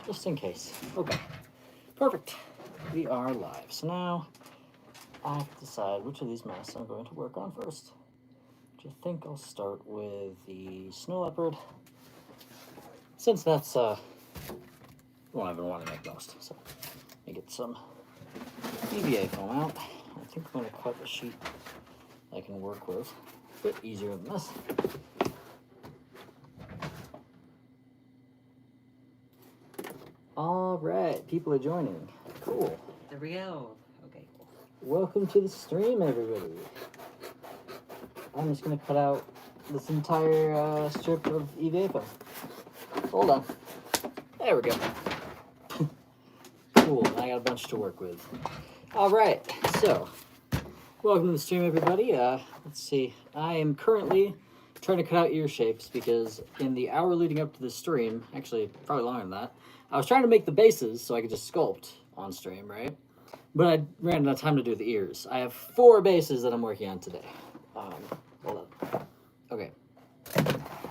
just in case. Okay, perfect. We are live. So now I have to decide which of these masks I'm going to work on first. Which I think I'll start with the snow leopard, since that's the one I've been wanting to make most. So let me get some EVA foam out. I think I'm going to cut a sheet I can work with. A bit easier than this. All right, people are joining. Cool. There we go. Okay, cool. Welcome to the stream, everybody. I'm just gonna cut out this entire strip of EVA foam. Hold on. There we go. Cool. I got a bunch to work with. All right. So, welcome to the stream, everybody. Let's see. I am currently trying to cut out ear shapes because in the hour leading up to the stream, actually probably longer than that, I was trying to make the bases so I could just sculpt on stream, right? But I ran out of time to do the ears. I have 4 bases that I'm working on today. Hold on. Okay.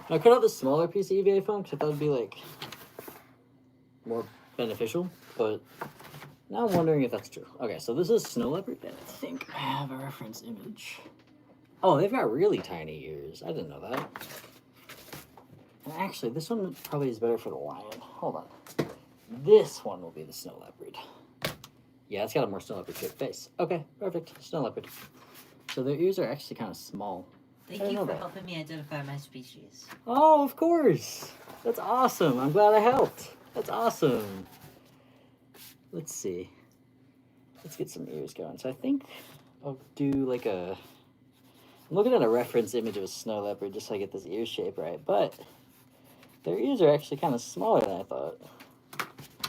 I cut out the smaller piece of EVA foam because I thought it'd be like more beneficial, but now I'm wondering if that's true. Okay, so this is snow leopard. I think I have a reference image. Oh, they've got really tiny ears. I didn't know that. And actually, this one probably is better for the lion. Hold on. This one will be the snow leopard. Yeah, it's got a more snow leopard shaped face. Okay, perfect. Snow leopard. So their ears are actually kind of small. Thank you for helping me identify my species. Oh, of course. That's awesome. I'm glad I helped. That's awesome. Let's see. Let's get some ears going. So I think I'll do like a... I'm looking at a reference image of a snow leopard just so I get this ear shape right. But their ears are actually kind of smaller than I thought.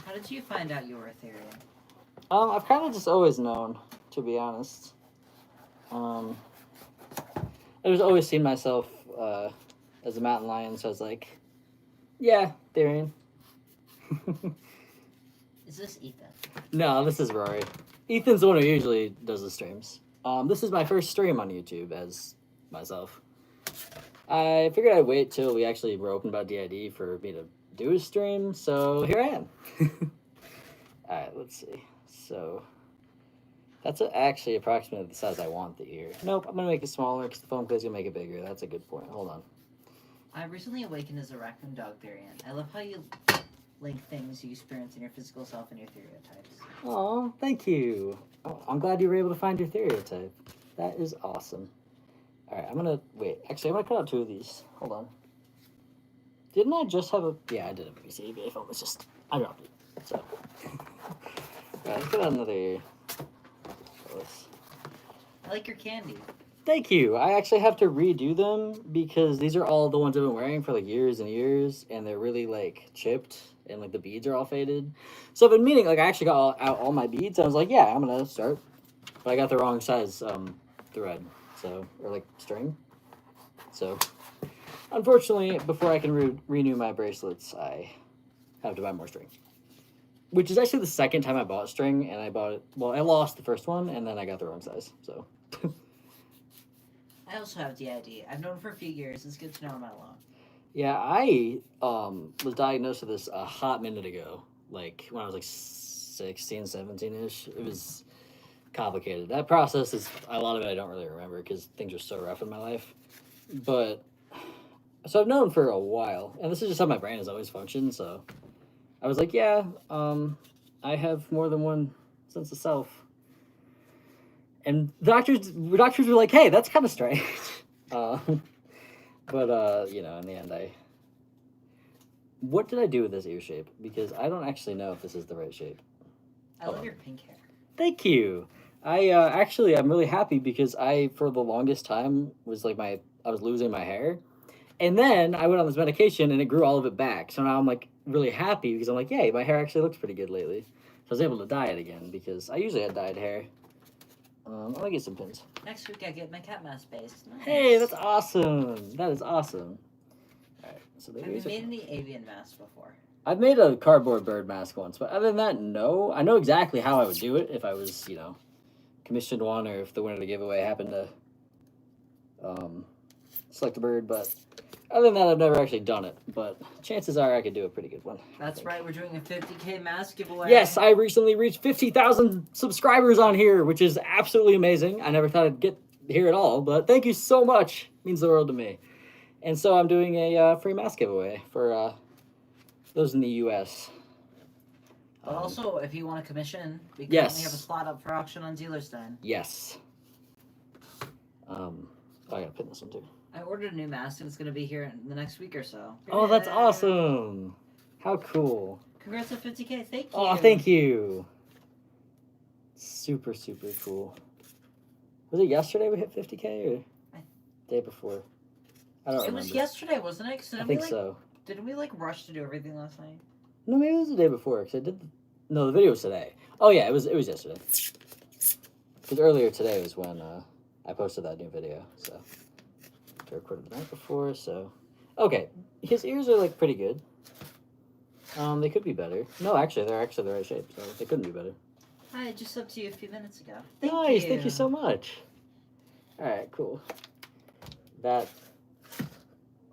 How did you find out you were Ethereum? I've kind of just always known, to be honest. I just always seen myself as a mountain lion, so I was like, yeah, Therian. Is this Ethan? No, this is Rory. Ethan's the one who usually does the streams. This is my first stream on YouTube as myself. I figured I'd wait till we actually were open about DID for me to do a stream, so here I am. Alright, let's see. So, that's actually approximately the size I want the ear. Nope, I'm going to make it smaller because the foam clay's going to make it bigger. That's a good point. Hold on. I recently awakened as a raccoon dog Therian. I love how you link things you experience in your physical self and your stereotypes. Oh, thank you. Oh, I'm glad you were able to find your stereotype. That is awesome. Alright, I'm going to... Wait, actually, I'm going to cut out 2 of these. Hold on. Didn't I just have a... Yeah, I did have a piece of EVA foam. It's just... I dropped it. So... Alright, let's cut out another ear. I like your candy. Thank you. I actually have to redo them because these are all the ones I've been wearing for like years and years, and they're really like chipped and like the beads are all faded. So I've been meaning, like, I actually got out all my beads. And I was like, yeah, I'm gonna start, but I got the wrong size thread, so, or like string. So unfortunately, before I can renew my bracelets, I have to buy more string. Which is actually the second time I bought string, and I bought it, well, I lost the first one, and then I got the wrong size, so. I also have DID. I've known for a few years. It's good to know I'm not alone. Yeah, I was diagnosed with this a hot minute ago, like when I was like 16, 17-ish. It was complicated. That process is, a lot of it I don't really remember because things are so rough in my life. But, so I've known for a while, and this is just how my brain has always functioned, so I was like, yeah, I have more than one sense of self. And doctors were like, hey, that's kind of strange. But, you know, in the end, what did I do with this ear shape? Because I don't actually know if this is the right shape. I love your pink hair. Thank you. I'm really happy because for the longest time, was like I was losing my hair. And then I went on this medication and it grew all of it back. So now I'm like really happy because I'm like, yay, my hair actually looks pretty good lately. So I was able to dye it again because I usually had dyed hair. I'm gonna get some pins. Next week I get my cat mask based. Nice. Hey, that's awesome. That is awesome. Alright, so have you made any avian masks before? I've made a cardboard bird mask once, but other than that, no. I know exactly how I would do it if I was, you know, commissioned one, or if the winner of the giveaway happened to select a bird, but Other than that, I've never actually done it, but chances are I could do a pretty good one. That's right, we're doing a 50K mask giveaway. Yes, I recently reached 50,000 subscribers on here, which is absolutely amazing. I never thought I'd get here at all, but thank you so much. It means the world to me. And so I'm doing a free mask giveaway for those in the U.S. But also, if you want a commission, we currently Yes. have a slot up for auction on Dealerstein. Yes. I gotta pin this one too. I ordered a new mask and it's going to be here in the next week or so. Oh, that's Yeah. awesome. How cool. Congrats on 50K. Thank you. Oh, thank you. Super, super cool. Was it yesterday we hit 50K or day before? I don't remember. It was yesterday, wasn't it? I think so. Didn't we rush to do everything last night? No, maybe it was the day before because I did. No, the video was today. Oh yeah, it was yesterday. Because earlier today was when I posted that new video. So I recorded the night before. So okay, his ears are like pretty good. They could be better. No, actually, they're actually the right shape, so they couldn't be better. I just up to you a few minutes ago. Nice, thank you so much. All right, cool. That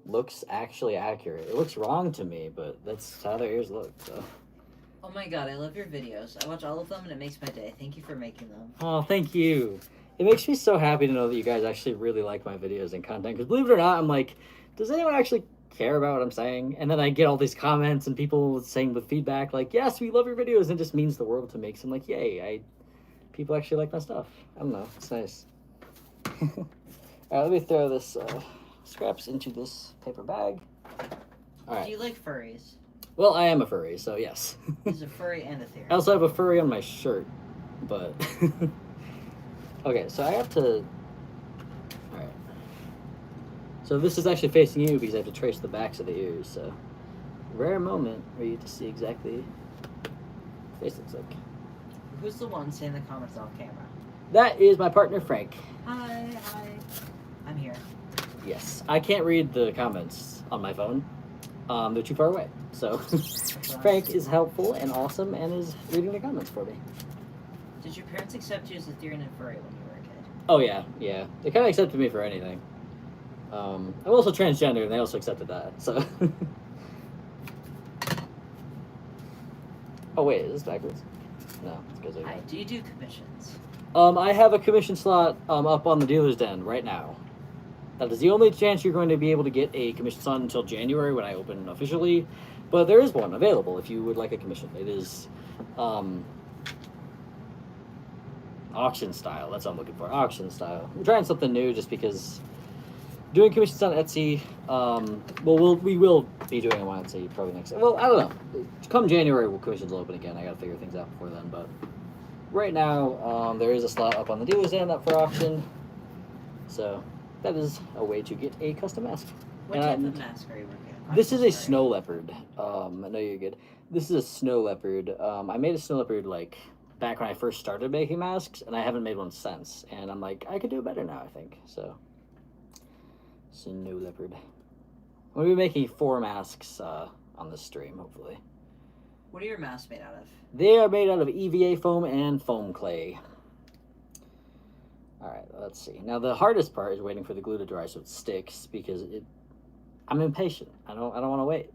looks actually accurate. It looks wrong to me, but that's how their ears look. So. Oh my god, I love your videos. I watch all of them and it makes my day. Thank you for making them. Oh, thank you. It makes me so happy to know that you guys actually really like my videos and content. Because believe it or not, I'm like, does anyone actually care about what I'm saying? And then I get all these comments and people saying with feedback like, yes, we love your videos. And it just means the world to me. So I'm like, yay, people actually like my stuff. I don't know. It's nice. All right, let me throw this scraps into this paper bag. All right. Do you like furries? Well, I am a furry, so yes. He's a furry and a theory. I also have a furry on my shirt, but... Okay, so I have to... Alright. So this is actually facing you because I have to trace the backs of the ears, so... Rare moment where you get to see exactly what the face looks like. Who's the one saying the comments off camera? That is my partner, Frank. Hi. I'm here. Yes. I can't read the comments on my phone. They're too far away. So, Frank is helpful and awesome and is reading the comments for me. Did your parents accept you as a theory and a furry when you were a kid? Oh, yeah. They kind of accepted me for anything. I'm also transgender, and they also accepted that, so... Oh, wait, is this backwards? No, it goes over. Hi, do you do commissions? I have a commission slot up on the dealer's den right now. That is the only chance you're going to be able to get a commission slot until January when I open officially. But there is one available if you would like a commission. It is auction style. That's what I'm looking for. Auction style. I'm trying something new just because doing commissions on Etsy. We will be doing them on Etsy probably next. Well, I don't know. Come January, commissions will open again. I gotta figure things out before then. But right now, there is a slot up on the dealer's end up for auction. So that is a way to get a custom mask. What type of mask are you working on? This is a snow leopard. I know you're good. This is a snow leopard. I made a snow leopard like back when I first started making masks, and I haven't made one since. And I'm like, I could do it better now, I think. So, snow leopard. I'm gonna be making 4 masks on this stream, hopefully. What are your masks made out of? They are made out of EVA foam and foam clay. All right, let's see. Now the hardest part is waiting for the glue to dry so it sticks because I'm impatient. I don't want to wait.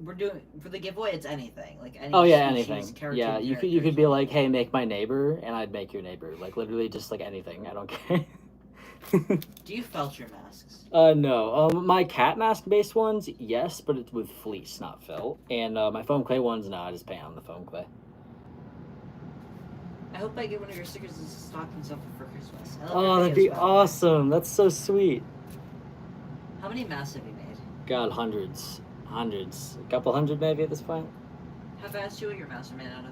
We're doing for the giveaway. It's anything like any. Oh yeah, species, anything. cartoon Yeah, you could characters. be like, hey, make my neighbor, and I'd make your neighbor. Like literally just like anything. I don't care. Do you felt your masks? No. My cat mask based ones, yes, but it's with fleece, not felt. And my foam clay ones, no, I just paint on the foam clay. I hope I get one of your stickers as a stocking stuffer for Christmas. I love Oh, your that'd videos, be by the way. awesome. That's so sweet. How many masks have you made? God, hundreds. A couple hundred maybe at this point. Have I asked you what your masks are made out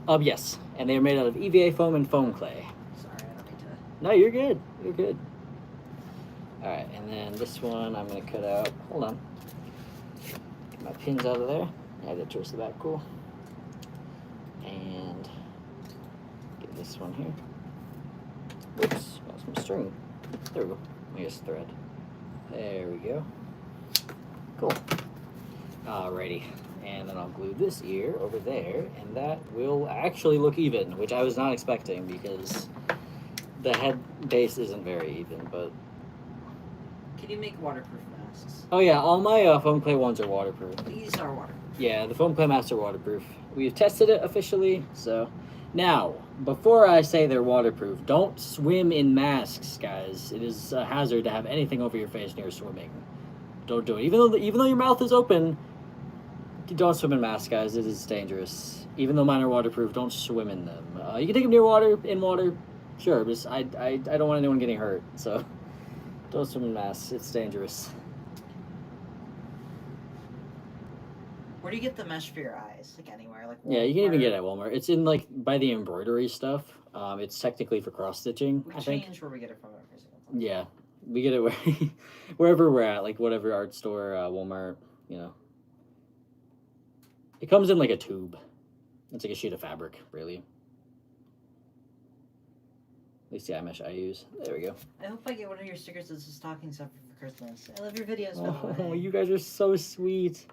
of? Yes, and they are made out of EVA foam and foam clay. Sorry, I don't mean to. No, you're good. You're good. All right, and then this one I'm gonna cut out. Hold on. Get my pins out of there. Yeah, I did twist the back. Cool. And get this one here. Whoops, got some string. There we go. I guess thread. There we go. Cool. Alrighty. And then I'll glue this ear over there, and that will actually look even, which I was not expecting because the head base isn't very even, but Can you make waterproof masks? Oh yeah, all my foam clay ones are waterproof. These are waterproof. Yeah, the foam clay masks are waterproof. We've tested it officially, so... Now, before I say they're waterproof, don't swim in masks, guys. It is a hazard to have anything over your face when you're swimming. Don't do it. Even though your mouth is open, don't swim in masks, guys. It is dangerous. Even though mine are waterproof, don't swim in them. You can take them near water, in water, sure, but I don't want anyone getting hurt, so don't swim in masks. It's dangerous. Where do you get the mesh for your eyes? Like anywhere? Like Yeah, you can even get it at Walmart. It's in like by the embroidery stuff. It's technically for cross stitching. We I think. change where we get it from every single time. Yeah, we get it wherever we're at, like whatever art store, Walmart. You know, it comes in like a tube. It's like a sheet of fabric, really. At least the eye mesh I use. There we go. I hope I get one of your stickers that's a stocking stuffer for Christmas. I love your videos. Oh, you guys are so sweet.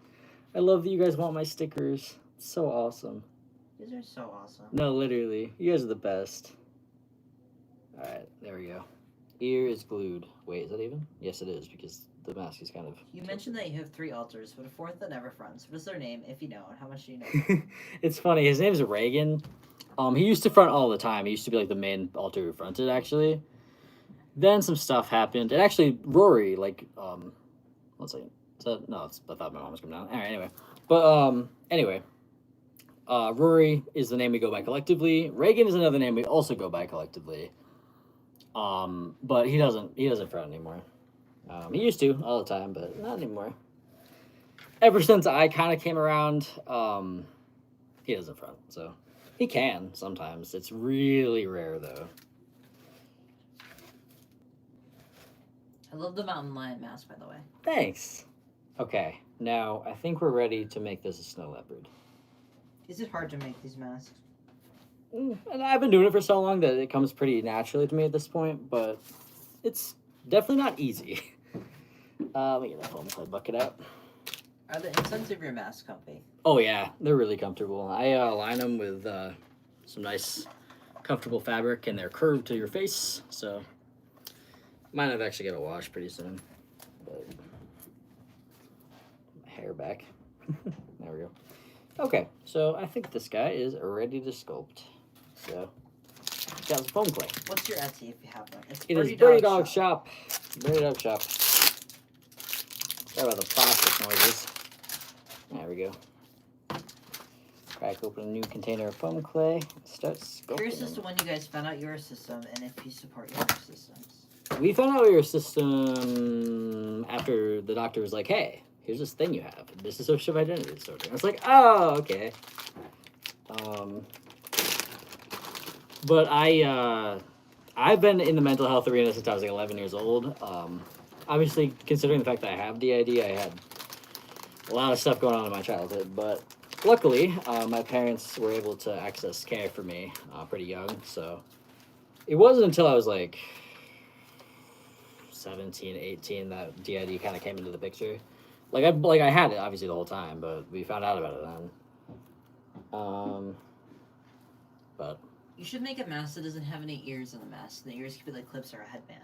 I love that you guys want my stickers. It's so awesome. These are so awesome. No, literally. You guys are the best. Alright, there we go. Ear is glued. Wait, is that even? Yes, it is, because the mask is kind of... You mentioned that you have 3 alters, but a 4th that never fronts. What is their name, if you know, and how much do you know? It's funny. His name's Reagan. He used to front all the time. He used to be, like, the main alter who fronted, actually. Then some stuff happened. And actually, Rory, like, one second. No, I thought my mom was coming down. All right, anyway. But, anyway. Rory is the name we go by collectively. Reagan is another name we also go by collectively. But he doesn't front anymore. He used to all the time, but not anymore. Ever since I kind of came around, he doesn't front, so he can sometimes. It's really rare, though. I love the mountain lion mask, by the way. Thanks. Okay, now I think we're ready to make this a snow leopard. Is it hard to make these masks? And I've been doing it for so long that it comes pretty naturally to me at this point, but it's definitely not easy. Let me get that foam clay bucket out. Are the insides of your mask comfy? Oh yeah, they're really comfortable. I line them with some nice, comfortable fabric, and they're curved to your face, so mine have actually got a wash pretty soon. But my hair back. There we go. Okay, so I think this guy is ready to sculpt. So, got some foam clay. What's your Etsy if you have one? It is BirdyDogs shop. BirdyDogs shop. Sorry about the plastic noises. There we go. Crack open a new container of foam clay. Start sculpting. Curious as to when you guys found out your system and if you support your systems. We found out your system after the doctor was like, "Hey, here's this thing you have. Dissociative identity disorder." I was like, "Oh, okay." But I've been in the mental health arena since I was like 11 years old. Obviously, considering the fact that I have DID, I had a lot of stuff going on in my childhood. But luckily, my parents were able to access care for me pretty young. So it wasn't until I was like 17, 18 that DID kind of came into the picture. Like I had it obviously the whole time, but we found out about it then. But you should make a mask that doesn't have any ears in the mask. And the ears could be like clips or a headband.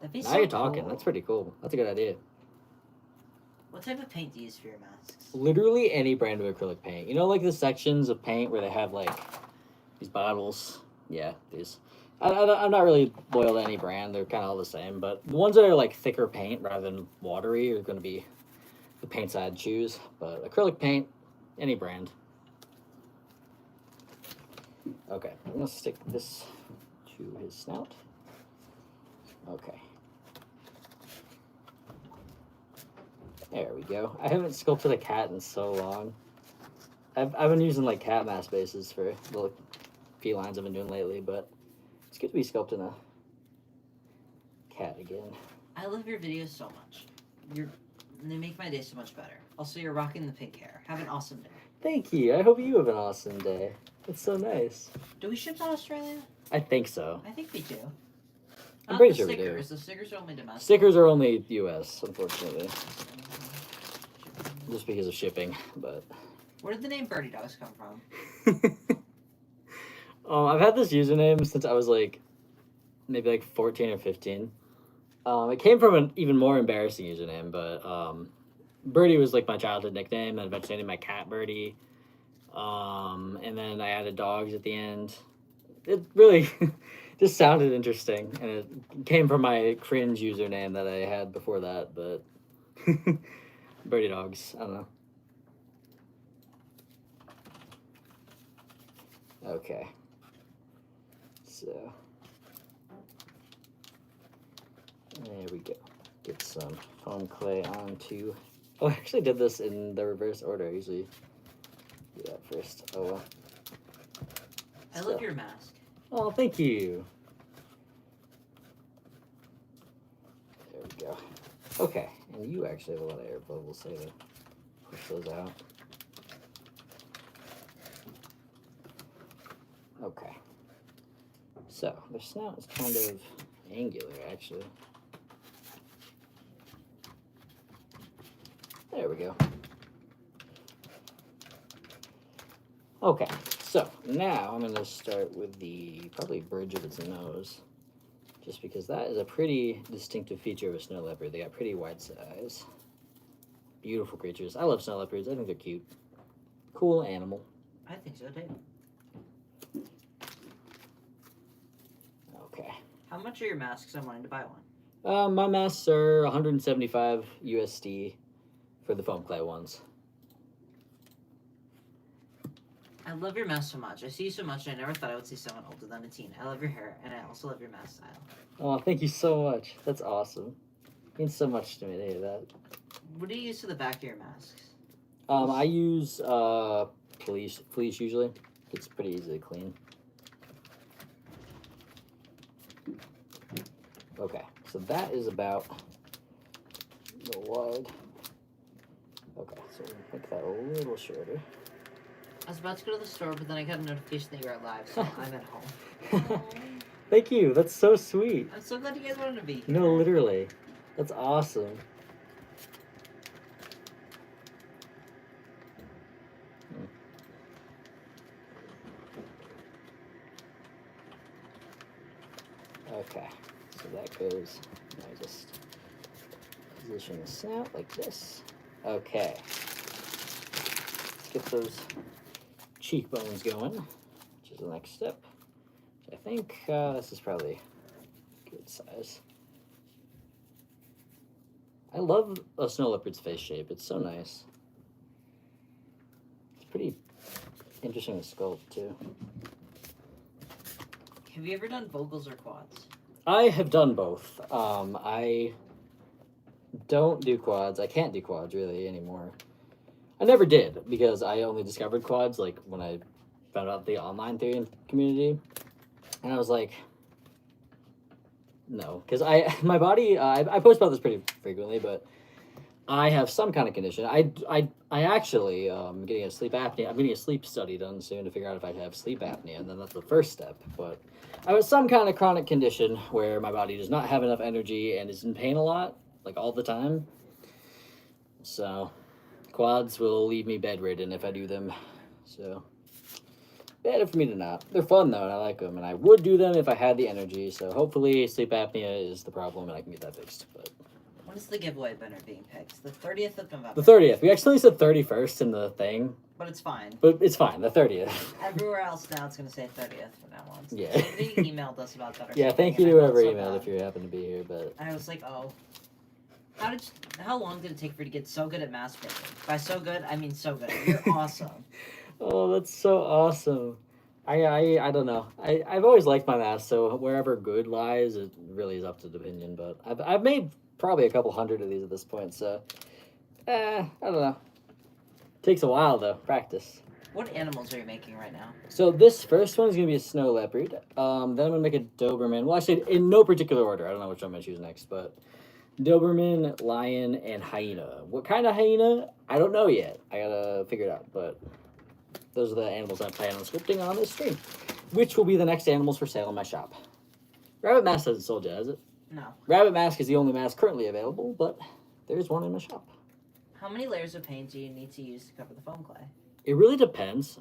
That'd be now you're talking. That's pretty cool. That's a good idea. What type of paint do you use for your masks? Literally any brand of acrylic paint. You know, like the sections of paint where they have like these bottles. Yeah, these. I'm not really loyal to any brand. They're kind of all the same. But the ones that are like thicker paint rather than watery are going to be the paints I'd choose. But acrylic paint, any brand. Okay, I'm going to stick this to his snout. Okay. There we go. I haven't sculpted a cat in so long. I've been using like cat mask bases for the felines I've been doing lately, but it's good to be sculpting a cat again. I love your videos so much. They make my day so much better. Also, you're rocking the pink hair. Have an awesome day. Thank you. I hope you have an awesome day. It's so nice. Do we ship to Australia? I think so. I think we do. I'm pretty sure we do. The stickers are only domestic. Stickers are only US, unfortunately. Just because of shipping, but... Where did the name BirdyDogs come from? I've had this username since I was like, maybe like 14 or 15. It came from an even more embarrassing username, but Birdie was like my childhood nickname, and eventually I named my cat Birdie. And then I added dogs at the end. It really just sounded interesting, and it came from my cringe username that I had before that, but BirdyDogs, I don't know. Okay. So, there we go. Get some foam clay onto... Oh, I actually did this in the reverse order. I usually do that first. Oh, well. I love your mask. Oh, thank you. There we go. Okay, and you actually have a lot of air bubbles, so to push those out. Okay. So, their snout is kind of angular, actually. There we go. Okay, so now I'm going to start with the probably bridge of its nose, just because that is a pretty distinctive feature of a snow leopard. They got pretty wide eyes. Beautiful creatures. I love snow leopards. I think they're cute. Cool animal. I think so too. Okay. How much are your masks? I'm wanting to buy one. My masks are 175 USD for the foam clay ones. I love your mask so much. I see you so much, and I never thought I would see someone older than a teen. I love your hair, and I also love your mask style. Oh, thank you so much. That's awesome. It means so much to me to hear that. What do you use to the back of your masks? I use fleece usually. It's pretty easy to clean. Okay, so that is about the wide. Okay, so we'll make that a little shorter. I was about to go to the store, but then I got a notification that you were live, so I'm at home. Thank you. That's so sweet. I'm so glad you guys wanted to be here. No, literally. That's awesome. Okay, so that goes, I just position the snout like this. Okay, let's get those cheekbones going, which is the next step. I think this is probably a good size. I love a snow leopard's face shape. It's so nice. It's pretty interesting to sculpt too. Have you ever done vocals or quads? I have done both. I don't do quads. I can't do quads really anymore. I never did because I only discovered quads like when I found out the online theory community, and I was like, no, because my body. I post about this pretty frequently, but I have some kind of condition. I actually getting a sleep apnea. I'm getting a sleep study done soon to figure out if I have sleep apnea, and then that's the first step. But I have some kind of chronic condition where my body does not have enough energy and is in pain a lot, like all the time. So quads will leave me bedridden if I do them. So better for me to not. They're fun though, and I like them, and I would do them if I had the energy. So hopefully sleep apnea is the problem, and I can get that fixed. But When is the giveaway banner being picked? The 30th of November. the 30th. We actually said 31st in the thing. But it's fine. But it's fine, the 30th. Everywhere else now it's going to say 30th from now on. So Yeah. somebody emailed us about that or Yeah, something, thank you and to I felt whoever so emailed bad. if you happen to be here, but... And I was like, oh. How long did it take for you to get so good at mask making? By so good, I mean so good. You're awesome. Oh, that's so awesome. I don't know. I've always liked my mask, so wherever good lies, it really is up to the opinion, but I've made probably a couple hundred of these at this point, so... I don't know. Takes a while, though. Practice. What animals are you making right now? So this first one is going to be a snow leopard. Then I'm going to make a Doberman. Well, actually, in no particular order. I don't know which one I'm going to choose next, but Doberman, lion, and hyena. What kind of hyena? I don't know yet. I got to figure it out, but those are the animals I plan on sculpting on this stream, which will be the next animals for sale in my shop. Rabbit Mask hasn't sold yet, has it? No. Rabbit Mask is the only mask currently available, but there's one in my shop. How many layers of paint do you need to use to cover the foam clay? It really depends.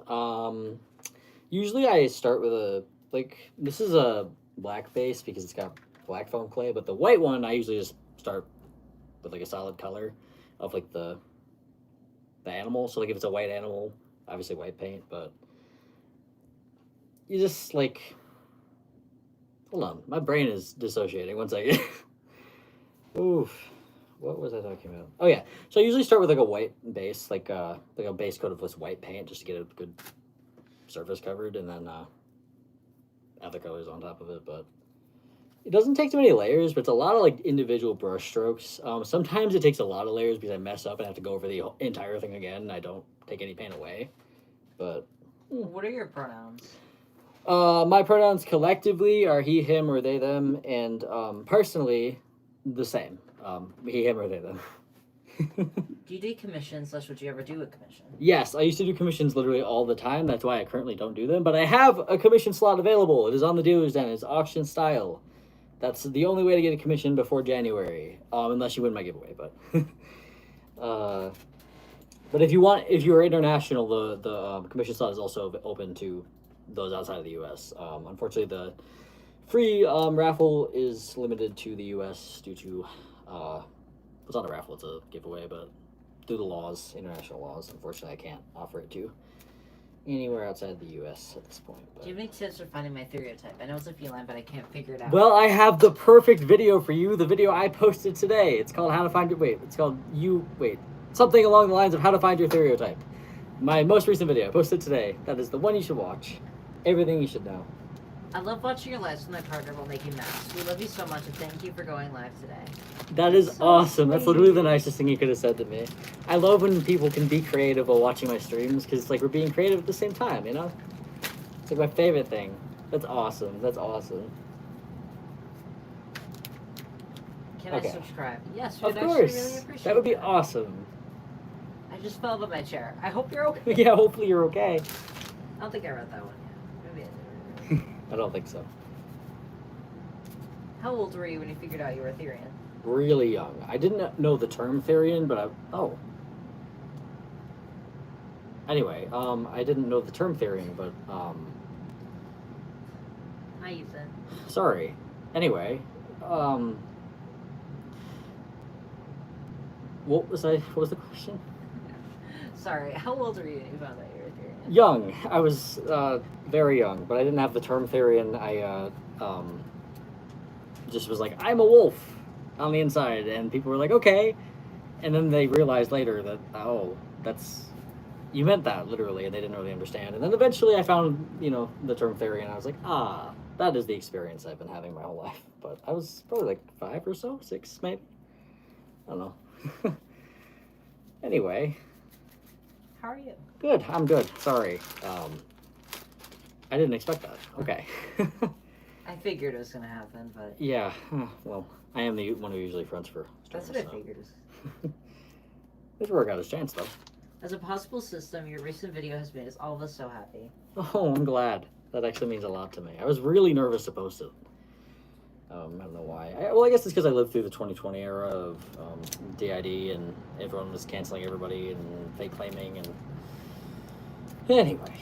Usually I start with this is a black base because it's got black foam clay, but the white one I usually just start with like a solid color of like the animal. So like if it's a white animal, obviously white paint, but you just like, hold on, my brain is dissociating. 1 second. Oof. What was I talking about? Oh yeah. So I usually start with like a white base, like a base coat of this white paint, just to get a good surface covered, and then other colors on top of it. But it doesn't take too many layers, but it's a lot of like individual brush strokes. Sometimes it takes a lot of layers because I mess up and have to go over the entire thing again, and I don't take any paint away. But what are your pronouns? my pronouns collectively are he, him, or they, them, and personally, the same. He, him, or they, them. Do you do commissions? Would you ever do a commission? Yes, I used to do commissions literally all the time. That's why I currently don't do them. But I have a commission slot available. It is on the dealer's den. It's auction style. That's the only way to get a commission before January, unless you win my giveaway. But but if you're international, the commission slot is also open to those outside of the U.S. Unfortunately, the free raffle is limited to the U.S. due to it's not a raffle, it's a giveaway, but due to laws, international laws, unfortunately, I can't offer it to anywhere outside the U.S. at this point. But. Do you have any tips for finding my stereotype? I know it's a feline, but I can't figure it out. Well, I have the perfect video for you. The video I posted today. It's called How to Find Your... something along the lines of How to Find Your Stereotype. My most recent video, I posted today. That is the one you should watch. Everything you should know. I love watching your lives with my partner while making masks. We love you so much, and thank you for going live today. That is so awesome. Sweet. That's literally the nicest thing you could have said to me. I love when people can be creative while watching my streams, because it's like we're being creative at the same time, you know? It's like my favorite thing. That's awesome. That's awesome. Can I subscribe? Yes, of we'd course. Really appreciate that would be awesome. I just fell out of my chair. I hope you're okay. Yeah, hopefully you're okay. I don't think I read that one yet. Maybe I did. I don't think so. How old were you when you figured out you were a Therian? Really young. I didn't know the term Therian, but Anyway, I didn't know the term Therian, but I use it. Sorry. Anyway, what was the question? Sorry, how old were you when you found out you were a Therian? Young. I was very young, but I didn't have the term Therian. I just was like, I'm a wolf on the inside, and people were like, okay, and then they realized later that you meant that literally, and they didn't really understand. And then eventually I found the term Therian, and I was like, that is the experience I've been having my whole life. But I was probably like 5 or so, 6 maybe. I don't know. Anyway. How are you? Good. I'm good. Sorry. I didn't expect that. Okay. I figured it was going to happen, but... Yeah. Well, I am the one who usually fronts for streams. That's what I figured. This work out his chance, though. As a possible system, your recent video has made us all of us so happy. Oh, I'm glad. That actually means a lot to me. I was really nervous to post it. I don't know why. I guess it's because I lived through the 2020 era of DID, and everyone was canceling everybody and fake claiming, and... Anyway.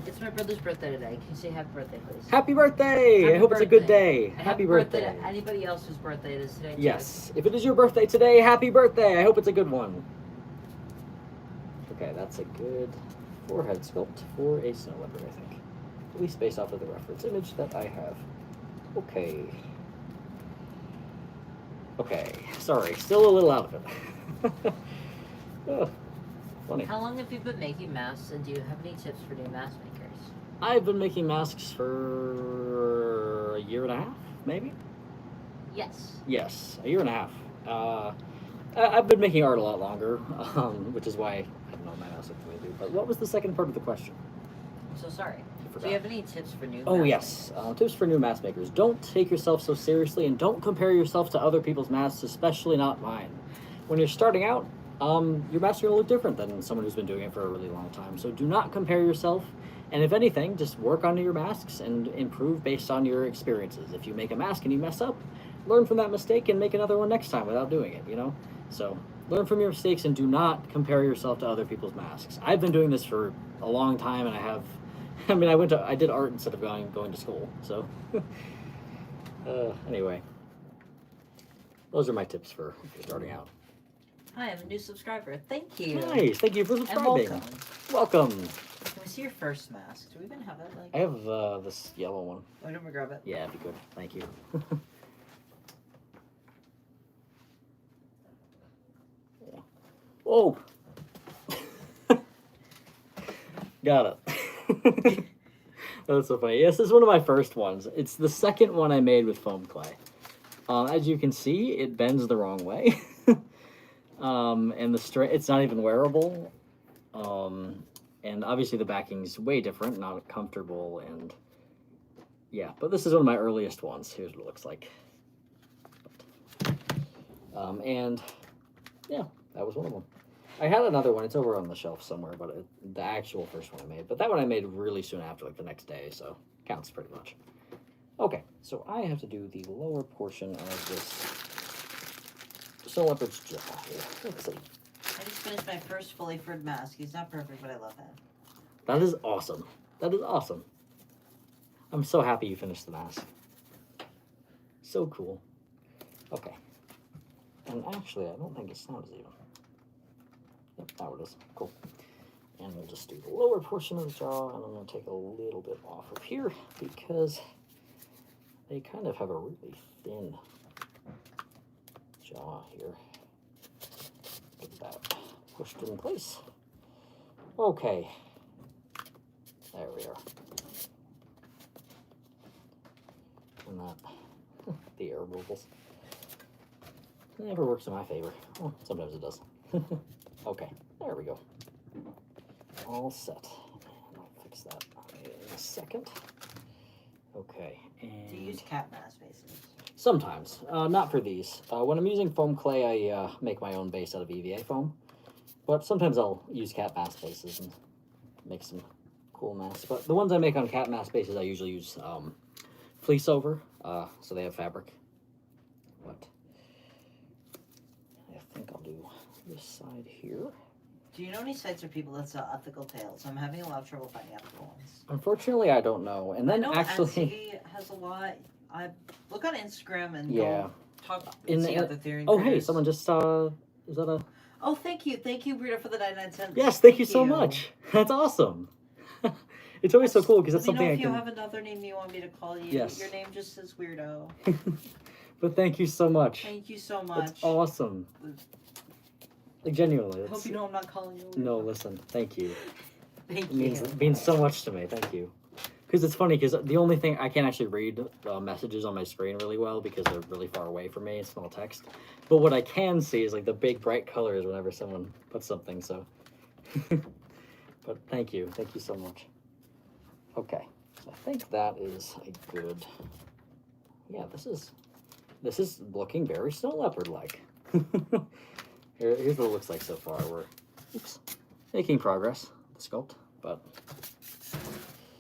It's my brother's birthday today. Can you say happy birthday, please? Happy birthday! Happy I hope birthday. It's a good day. Happy birthday birthday. to anybody else whose birthday it is today. Yes. If it is your birthday today, happy birthday! I hope it's a good one. Okay, that's a good forehead sculpt for a snow leopard, I think. At least based off of the reference image that I have. Okay. Okay, sorry, still a little out of it. Oh, funny. How long have you been making masks, and do you have any tips for new mask makers? I've been making masks for a year and a half, maybe? Yes. Yes, a year and a half. I've been making art a lot longer, which is why I don't know my mask look the way I do. But what was the second part of the question? I'm so sorry. Do you have any tips for new Oh, mask yes. Tips for new mask makers. Don't take yourself so seriously, and don't compare yourself to other people's masks, especially not mine. When you're starting out, your masks are going to look different than someone who's been doing it for a really long time. So do not compare yourself. And if anything, just work on your masks and improve based on your experiences. If you make a mask and you mess up, learn from that mistake and make another one next time without doing it, So learn from your mistakes and do not compare yourself to other people's masks. I've been doing this for a long time, and I did art instead of going to school, so. Anyway, those are my tips for if you're starting out. Hi, I'm a new subscriber. Thank you. Nice. Thank you for And subscribing. welcome. Welcome. Can we see your first mask? Do we even have it? Like, I have this yellow one. why don't we grab it? Yeah, if you could. Thank you. Yeah. Oh. Got it. That's so funny. Yes, this is one of my first ones. It's the second one I made with foam clay. As you can see, it bends the wrong way. And it's not even wearable. And obviously the backing's way different, not comfortable, and yeah, but this is one of my earliest ones. Here's what it looks like. And yeah, that was one of them. I had another one. It's over on the shelf somewhere, but the actual first one I made. But that one I made really soon after, like the next day, so counts pretty much. Okay, so I have to do the lower portion of this snow leopard's jaw here. Let's see. I just finished my first fully furred mask. He's not perfect, but I love him. That is awesome. That is awesome. I'm so happy you finished the mask. So cool. Okay. And actually, I don't think his snout is even. Yep, now it is. Cool. And we'll just do the lower portion of the jaw, and I'm going to take a little bit off of here because they kind of have a really thin jaw here. Get that pushed in place. Okay. There we are. And that, the air bubbles. It never works in my favor. Well, sometimes it does. Okay, there we go. All set. And I'll fix that in a second. Okay, and... Do you use cat mask bases? Sometimes. Not for these. When I'm using foam clay, I make my own base out of EVA foam. But sometimes I'll use cat mask bases and make some cool masks. But the ones I make on cat mask bases, I usually use fleece over, so they have fabric. But I think I'll do this side here. Do you know any sites or people that sell ethical tails? I'm having a lot of trouble finding ethical ones. Unfortunately, I don't know. And then I know actually, Etsy has a lot. I look on Instagram and yeah, go talk and see other theory. Oh, hey, someone just is that a? Oh, thank you, Brita, for the 99 cents. Yes, thank you so much. That's awesome. It's always so cool because it's something if you have another name you want me to call you, yes. Your name just says weirdo. But thank you so much. Thank you so much. That's awesome. Like, genuinely. I hope you know I'm not calling you. No, listen. Thank you. Thank you. It means so much to me. Thank you. Because it's funny, because the only thing, I can't actually read messages on my screen really well because they're really far away from me. It's small text. But what I can see is like the big bright colors whenever someone puts something, so. But thank you. Thank you so much. Okay. So I think that is a good, yeah, this is looking very snow leopard-like. Here's what it looks like so far. We're making progress, the sculpt, but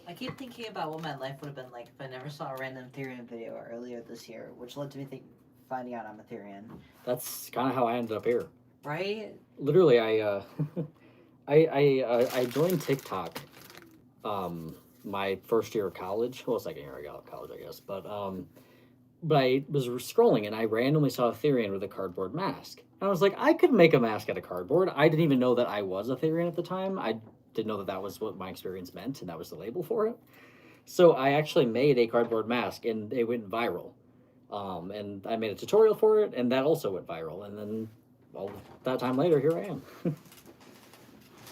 I keep thinking about what my life would have been like if I never saw a random Therian video earlier this year, which led to me finding out I'm a Therian. That's kind of how I ended up here. Right? Literally, I joined TikTok my first year of college. Well, second year of college, I guess. But I was scrolling and I randomly saw a Therian with a cardboard mask. And I was like, I could make a mask out of cardboard. I didn't even know that I was a Therian at the time. I didn't know that that was what my experience meant, and that was the label for it. So I actually made a cardboard mask, and it went viral. And I made a tutorial for it, and that also went viral. And then, well, that time later, here I am.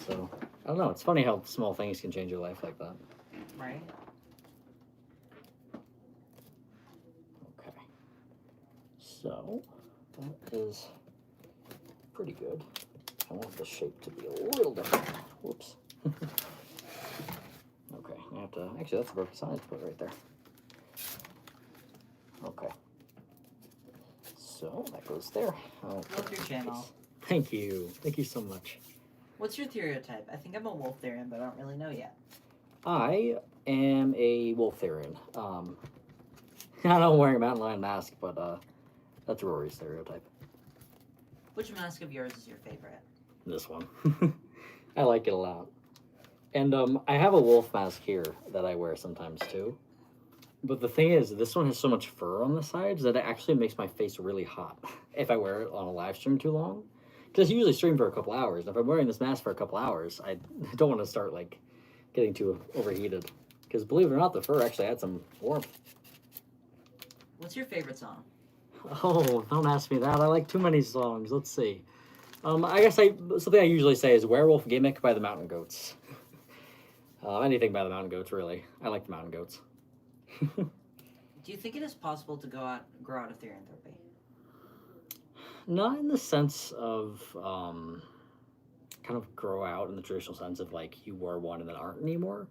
So, I don't know. It's funny how small things can change your life like that. Right. Okay. So, that is pretty good. I want the shape to be a little different. Whoops. Okay, I have to, actually that's a perfect size to put right there. Okay. So, that goes there. Love your channel. Thank you. Thank you so much. What's your stereotype? I think I'm a wolf Therian, but I don't really know yet. I am a wolf Therian. I know I'm wearing a mountain lion mask, but that's Rory's stereotype. Which mask of yours is your favorite? This one. I like it a lot. And I have a wolf mask here that I wear sometimes too. But the thing is, this one has so much fur on the sides that it actually makes my face really hot if I wear it on a live stream too long. Because I usually stream for a couple hours. And if I'm wearing this mask for a couple hours, I don't want to start like getting too overheated. Because believe it or not, the fur actually adds some warmth. What's your favorite song? Oh, don't ask me that. I like too many songs. Let's see. I guess something I usually say is "Werewolf Gimmick" by the Mountain Goats. Anything by the Mountain Goats, really. I like the Mountain Goats. Do you think it is possible to grow out of therianthropy? Not in the sense of kind of grow out in the traditional sense of like you were one and then aren't anymore.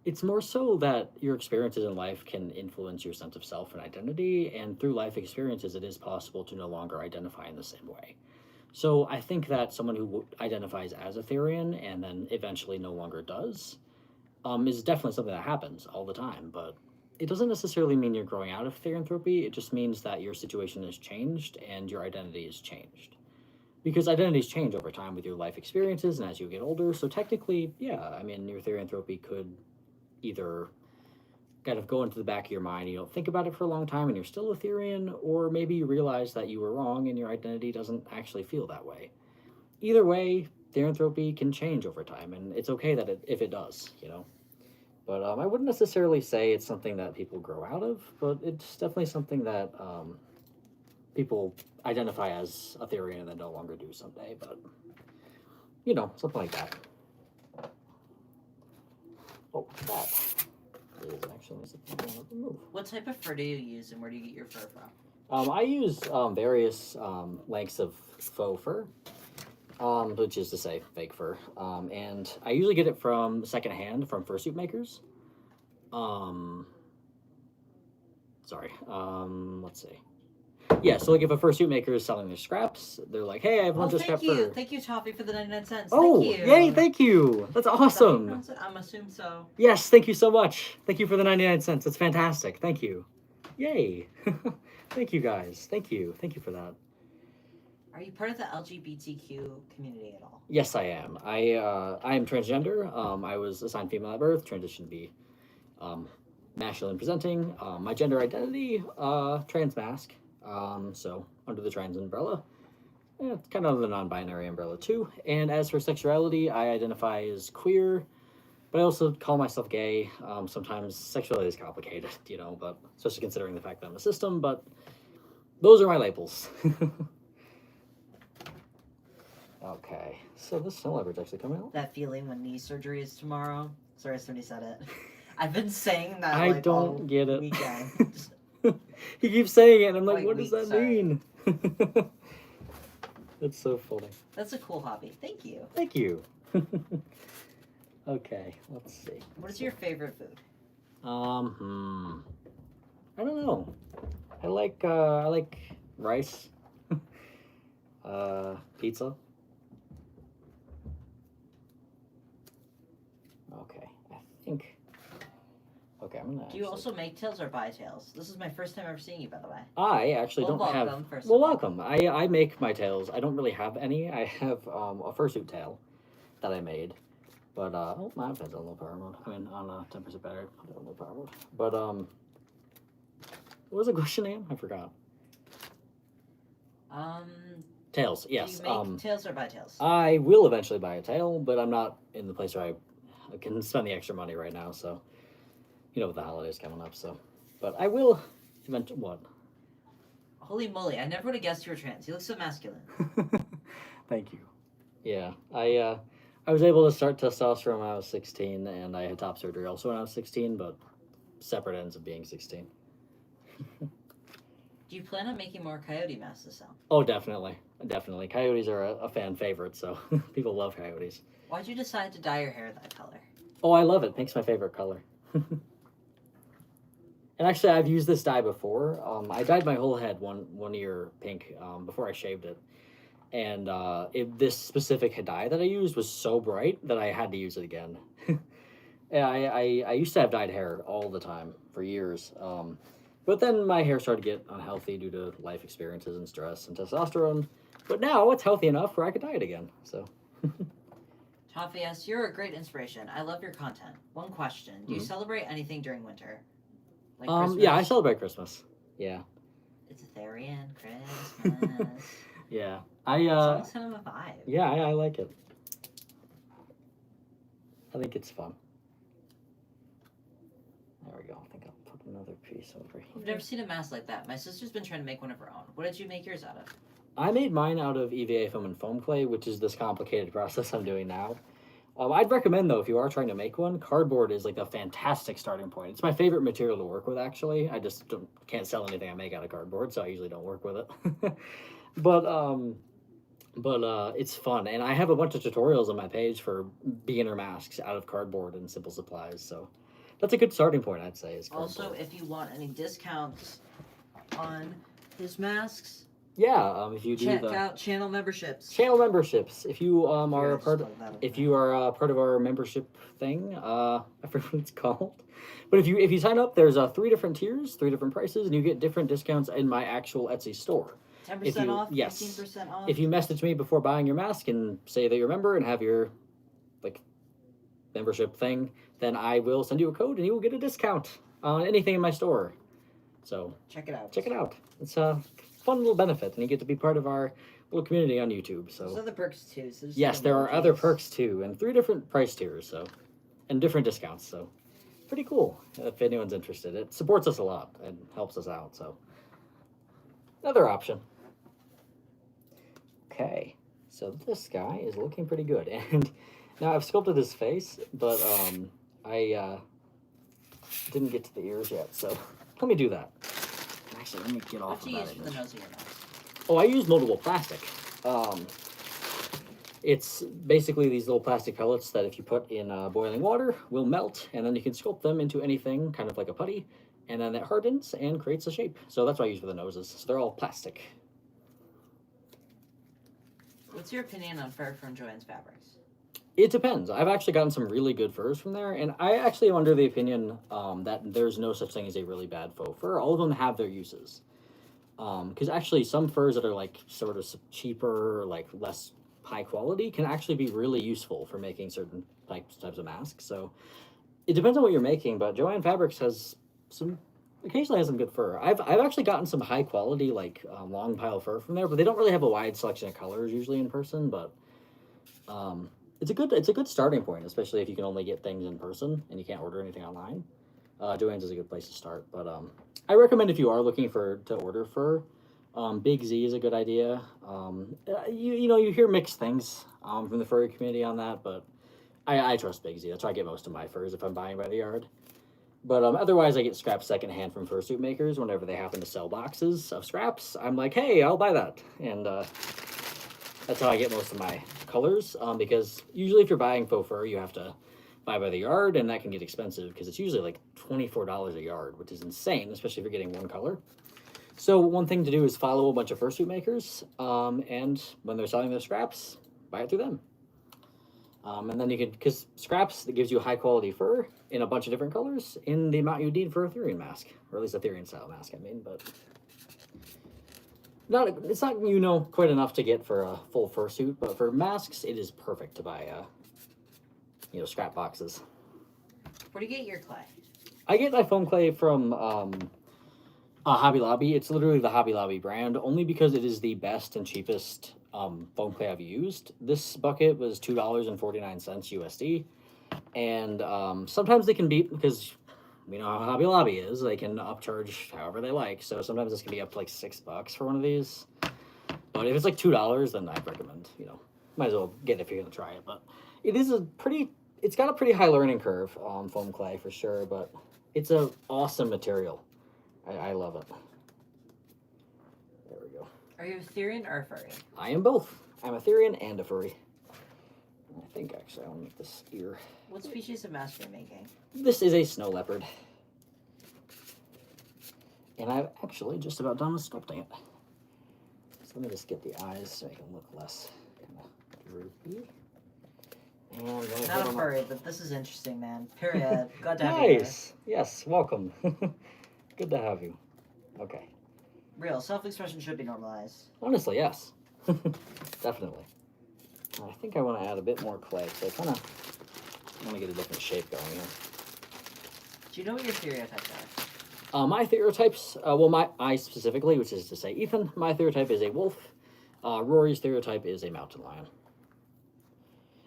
It's more so that your experiences in life can influence your sense of self and identity, and through life experiences, it is possible to no longer identify in the same way. So I think that someone who identifies as a Therian and then eventually no longer does is definitely something that happens all the time, but it doesn't necessarily mean you're growing out of therianthropy. It just means that your situation has changed and your identity has changed. Because identities change over time with your life experiences and as you get older. So technically, yeah, I mean, your therianthropy could either kind of go into the back of your mind, you don't think about it for a long time and you're still a Therian, or maybe you realize that you were wrong and your identity doesn't actually feel that way. Either way, therianthropy can change over time, and it's okay that if it does, you know. But I wouldn't necessarily say it's something that people grow out of, but it's definitely something that people identify as a Therian and then no longer do someday. But, you know, something like that. Oh, that is actually something I want to remove. What type of fur do you use, and where do you get your fur from? I use various lengths of faux fur, which is to say fake fur, and I usually get it from secondhand from fursuit makers. Let's see. Yeah, so like if a fursuit maker is selling their scraps, they're like, "Hey, I have a bunch of scrap fur." Thank you, Toffee, for the 99 cents. Oh, thank you. Yay! Thank you. That's awesome. I'm assuming so. Yes, thank you so much. Thank you for the 99 cents. That's fantastic. Thank you. Yay. Thank you guys. Thank you. Thank you for that. Are you part of the LGBTQ community at all? Yes, I am. I am transgender. I was assigned female at birth, transitioned to be masculine presenting. My gender identity, trans mask. So under the trans umbrella. It's kind of the non-binary umbrella too. And as for sexuality, I identify as queer, but I also call myself gay. Sometimes sexuality is complicated, you know, but especially considering the fact that I'm a system, but those are my labels. Okay, so this snow leopard's actually coming out. That feeling when knee surgery is tomorrow. Sorry, somebody said it. I've been saying that I like, don't all get it. weekend. He keeps saying it, and I'm like, Like what does that sorry. mean? That's so funny. That's a cool hobby. Thank you. Thank you. Okay, let's see. What is your favorite food? I don't know. I like rice. Pizza. Okay, I think. Okay, I'm gonna. Do you also make tails or buy tails? This is my first time ever seeing you, by the way. I actually Well, don't welcome, have. first Well, of all. welcome. I make my tails. I don't really have any. I have a fursuit tail that I made, but oh, my iPad's on low power mode. I mean, on 10% battery. Put it on low power mode. But what was the question again? I forgot. Tails. Yes. Do you make tails or buy tails? I will eventually buy a tail, but I'm not in the place where I can spend the extra money right now. So, you know, with the holidays coming up. So, but I will eventually. What? Holy moly! I never would have guessed you were trans. You look so masculine. Thank you. Yeah, I was able to start testosterone when I was 16, and I had top surgery also when I was 16, but separate ends of being 16. Do you plan on making more coyote masks to sell? Oh, definitely. Definitely. Coyotes are a fan favorite, so people love coyotes. Why'd you decide to dye your hair that color? Oh, I love it. Pink's my favorite color. And actually, I've used this dye before. I dyed my whole head one ear pink before I shaved it. And this specific dye that I used was so bright that I had to use it again. Yeah, I used to have dyed hair all the time for years. But then my hair started to get unhealthy due to life experiences and stress and testosterone. But now it's healthy enough where I could dye it again. So. Toffee asks, you're a great inspiration. I love your content. One question. Do you celebrate anything during winter? Like Christmas? Yeah, I celebrate Christmas. Yeah. It's Ethereum Christmas. Yeah. It's kind of a vibe. Yeah, I like it. I think it's fun. There we go. I think I'll put another piece over here. I've never seen a mask like that. My sister's been trying to make one of her own. What did you make yours out of? I made mine out of EVA foam and foam clay, which is this complicated process I'm doing now. I'd recommend, though, if you are trying to make one, cardboard is like a fantastic starting point. It's my favorite material to work with, actually. I just can't sell anything I make out of cardboard, so I usually don't work with it. but it's fun, and I have a bunch of tutorials on my page for beginner masks out of cardboard and simple supplies, so that's a good starting point, I'd say. Is also, if you want any discounts on his masks, yeah, if you do check out channel memberships. Channel memberships. If you are a part, if you are part of our membership thing, I forget what it's called, but if you sign up, there's 3 different tiers, 3 different prices, and you get different discounts in my actual Etsy store. 10% off, yes, 15% off. If you message me before buying your mask and say that you're a member and have your membership thing, then I will send you a code and you will get a discount on anything in my store. So check it out. Check it out. It's a fun little benefit, and you get to be part of our little community on YouTube. So there's other perks too. So yes, there are other perks too, and 3 different price tiers, so and different discounts. So pretty cool. If anyone's interested, it supports us a lot and helps us out. So another option. Okay, so this guy is looking pretty good, and now I've sculpted his face, but I didn't get to the ears yet. So let me do that. Actually, let me get off of that image. For the nose of your mask? Oh, I use moldable plastic. It's basically these little plastic pellets that if you put in boiling water will melt, and then you can sculpt them into anything, kind of like a putty, and then it hardens and creates a shape. So that's what I use for the noses. So they're all plastic. What's your opinion on fur from Joann's Fabrics? It depends. I've actually gotten some really good furs from there, and I actually am under the opinion that there's no such thing as a really bad faux fur. All of them have their uses. Because actually some furs that are like sort of cheaper, like less high quality, can actually be really useful for making certain types of masks. So it depends on what you're making, but Joann Fabrics has occasionally has some good fur. I've actually gotten some high quality long pile fur from there, but they don't really have a wide selection of colors usually in person. But it's a good starting point, especially if you can only get things in person and you can't order anything online. Joann's is a good place to start, but I recommend if you are looking to order fur, Big Z is a good idea. You hear mixed things from the furry community on that, but I trust Big Z. That's where I get most of my furs if I'm buying by the yard. But otherwise, I get scraps secondhand from fursuit makers whenever they happen to sell boxes of scraps. I'm like, hey, I'll buy that, and that's how I get most of my colors. Because usually, if you're buying faux fur, you have to buy by the yard, and that can get expensive because it's usually like $24 a yard, which is insane, especially if you're getting one color. So one thing to do is follow a bunch of fursuit makers, and when they're selling their scraps, buy it through them. And then you can, because scraps, that gives you high quality fur in a bunch of different colors in the amount you need for a Therian mask, or at least a Therian style mask, I mean, but it's not, quite enough to get for a full fursuit, but for masks, it is perfect to buy, scrap boxes. Where do you get your clay? I get my foam clay from Hobby Lobby. It's literally the Hobby Lobby brand, only because it is the best and cheapest foam clay I've used. This bucket was $2.49 USD, and sometimes they can beat, because we know how Hobby Lobby is, they can upcharge however they like, so sometimes this can be up to like $6 for one of these. But if it's like $2, then I'd recommend, might as well get it if you're gonna try it. But it's got a pretty high learning curve on foam clay for sure, but it's an awesome material. I love it. There we go. Are you a Therian or a furry? I am both. I'm a Therian and a furry. I think actually I'll make this ear. What species of mask are you making? This is a snow leopard. And I've actually just about done with sculpting it. So let me just get the eyes so it can look less kind of droopy. And not a furry, but this is interesting, man. Period. Glad to have you here. Nice. Yes, welcome. Good to have you. Okay. Real self-expression should be normalized. Honestly, yes. Definitely. I think I want to add a bit more clay, so I kind of want to get a different shape going here. Do you know what your stereotypes My stereotypes, well, I specifically, which is to say Ethan, my stereotype is a wolf. Rory's stereotype is a mountain lion.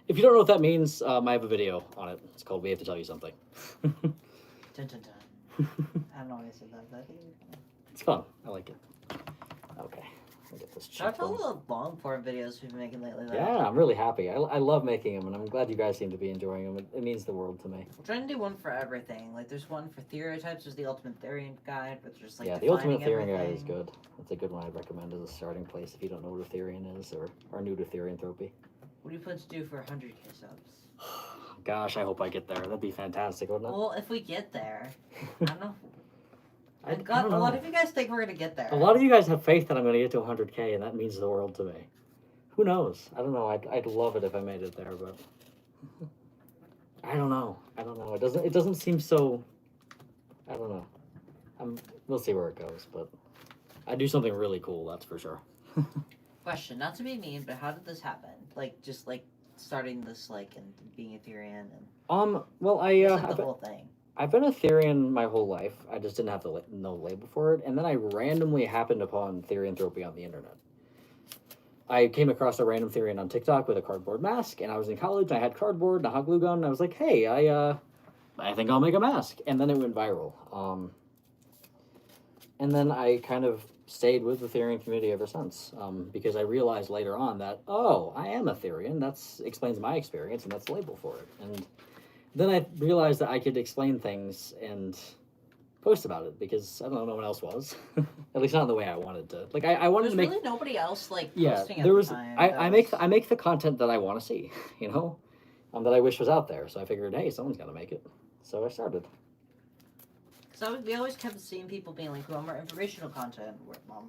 If you don't know what that means, I have a video on it. It's called We Have to Tell You Something. Dun, dun, dun. I don't know why I said that, but I think It's fun. I like it. Okay. I'll get this shout out checked to all in. the long form videos we've been making lately. Though. Yeah, I'm really happy. I love making them, and I'm glad you guys seem to be enjoying them. It means the world to me. We're trying to do one for everything. Like, there's one for stereotypes. There's the Ultimate Therian Guide, but there's like Yeah, the defining Ultimate Therian Guide everything. is good. That's a good one I'd recommend as a starting place if you don't know what a Therian is or are new to Therianthropy. What do you plan to do for 100K subs? Gosh, I hope I get there. That'd be fantastic, wouldn't it? Well, if we get there, I don't know. I God, don't a lot know. of you guys think we're gonna get there. A lot of you guys have faith that I'm going to get to 100K, and that means the world to me. Who knows? I don't know. I'd love it if I made it there, but I don't know. It doesn't seem so. I don't know. We'll see where it goes, but I do something really cool. That's for sure. Question, not to be mean, but how did this happen? Like, just like starting this, like, and being a Therian and Well, like the whole thing. I've been a Therian my whole life. I just didn't have no label for it, and then I randomly happened upon Therianthropy on the internet. I came across a random Therian on TikTok with a cardboard mask, and I was in college, and I had cardboard and a hot glue gun, and I was like, hey, I think I'll make a mask. And then it went viral. And then I kind of stayed with the Therian community ever since, because I realized later on that, oh, I am a Therian. That explains my experience, and that's the label for it. And then I realized that I could explain things and post about it, because I don't know, no one else was. At least not in the way I wanted to. Like, I wanted There's to make... really nobody else, like, Yeah, posting at there the was. time. I make the content that I want to see, you know, that I wish was out there. So I figured, hey, someone's got to make it. So I started. So we always kept seeing people being like, we want more informational content,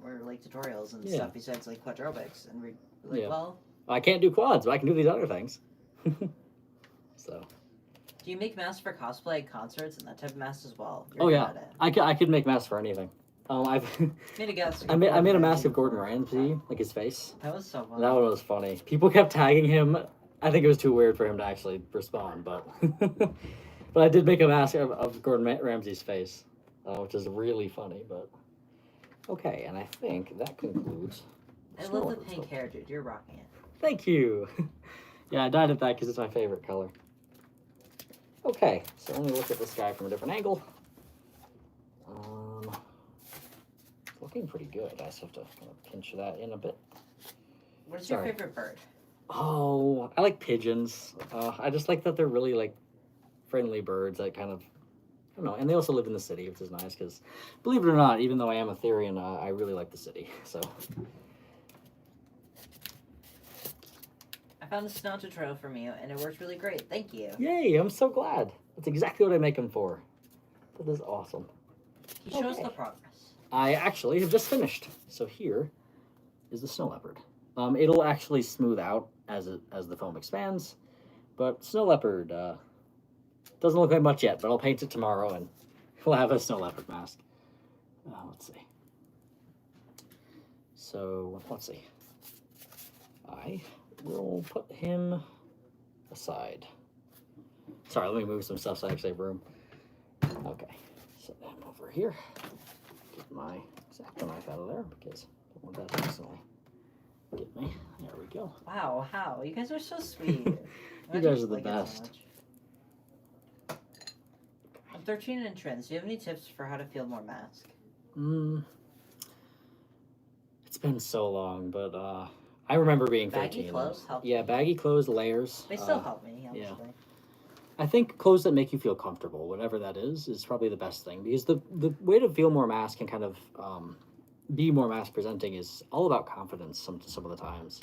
we're like tutorials and Yeah. stuff besides like quadrobics, and we're like, Yeah. well, I can't do quads, but I can do these other things. So. do you make masks for cosplay at concerts and that type of masks as well? Oh good yeah, at it. I could make masks for anything. I've Made a guess. I made a mask of Gordon Ramsay, like his face. That was so fun. That one was funny. People kept tagging him. I think it was too weird for him to actually respond, but but I did make a mask of Gordon Ramsay's face, which is really funny. But okay, and I think that concludes. I love the pink hair, dude. You're rocking it. Thank you. Yeah, I dyed it that because it's my favorite color. Okay, so let me look at this guy from a different angle. It's looking pretty good. I just have to pinch that in a bit. What's Sorry. your favorite bird? Oh, I like pigeons. I just like that they're really like friendly birds that kind of, I don't know, and they also live in the city, which is nice because, believe it or not, even though I am a Therian, I really like the city. So. I found a snout tutorial from you, and it works really great. Thank you. Yay! I'm so glad. That's exactly what I make them for. That is awesome. He shows Okay. the progress. I actually have just finished. So here is the snow leopard. It'll actually smooth out as the foam expands, but snow leopard doesn't look like much yet. But I'll paint it tomorrow, and we'll have a snow leopard mask. Let's see. So let's see. I will put him aside. Sorry, let me move some stuff so I actually have room. Okay, set him over here. Get my X-Acto knife out of there because I don't want that to accidentally get me. There we go. Wow, how? You guys are so sweet. You guys are the best. I'm 13 and trends. Do you have any tips for how to feel more mask? It's been so long, but I remember being Baggy 13. clothes help. Yeah, baggy clothes, layers. They still help me, honestly. yeah. I think clothes that make you feel comfortable, whatever that is probably the best thing, because the way to feel more mask and kind of be more mask presenting is all about confidence some of the times,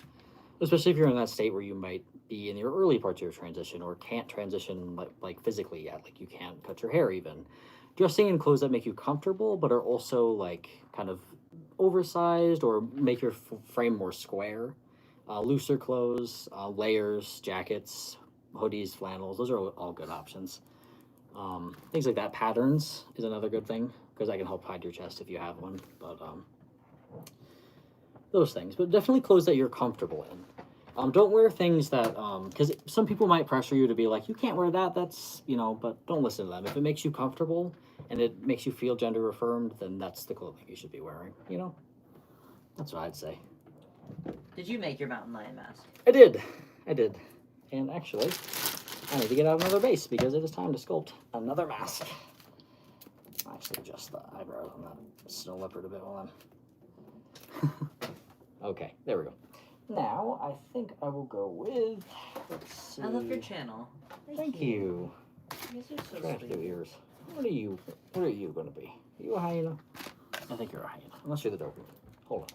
especially if you're in that state where you might be in your early parts of your transition or can't transition like physically yet, like you can't cut your hair even. Dressing in clothes that make you comfortable but are also like kind of oversized or make your frame more square, looser clothes, layers, jackets, hoodies, flannels, those are all good options. Things like that. Patterns is another good thing because that can help hide your chest if you have one, but those things. But definitely clothes that you're comfortable in. Don't wear things that, because some people might pressure you to be like, you can't wear that, that's, but don't listen to them. If it makes you comfortable and it makes you feel gender affirmed, then that's the clothing you should be wearing, That's what I'd say. Did you make your mountain lion mask? I did. And actually, I need to get out another base because it is time to sculpt another mask. I'll actually adjust the eyebrows on that snow leopard a bit while I'm... Okay, there we go. Now, I think I will go with, let's see. I love your channel. Thank you. You guys are so Scratch sweet. their ears. What are you going to be? Are you a hyena? I think you're a hyena, unless you're the Doberman. Hold on.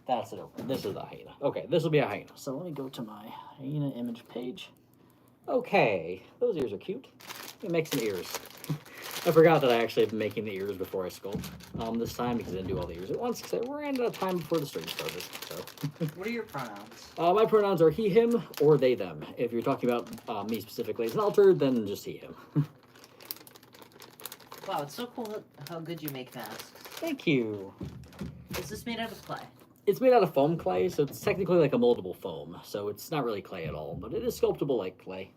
That's a Doberman. This is a hyena. Okay, this will be a hyena. So let me go to my hyena image page. Okay, those ears are cute. Let me make some ears. I forgot that I actually have been making the ears before I sculpt this time because I didn't do all the ears at once because I ran out of time before the stream started. So. What are your pronouns? My pronouns are he, him, or they, them. If you're talking about me specifically as an altered, then just he, him. Wow, it's so cool how good you make masks. Thank you. Is this made out of clay? It's made out of foam clay, so it's technically like a moldable foam. So it's not really clay at all, but it is sculptable like clay.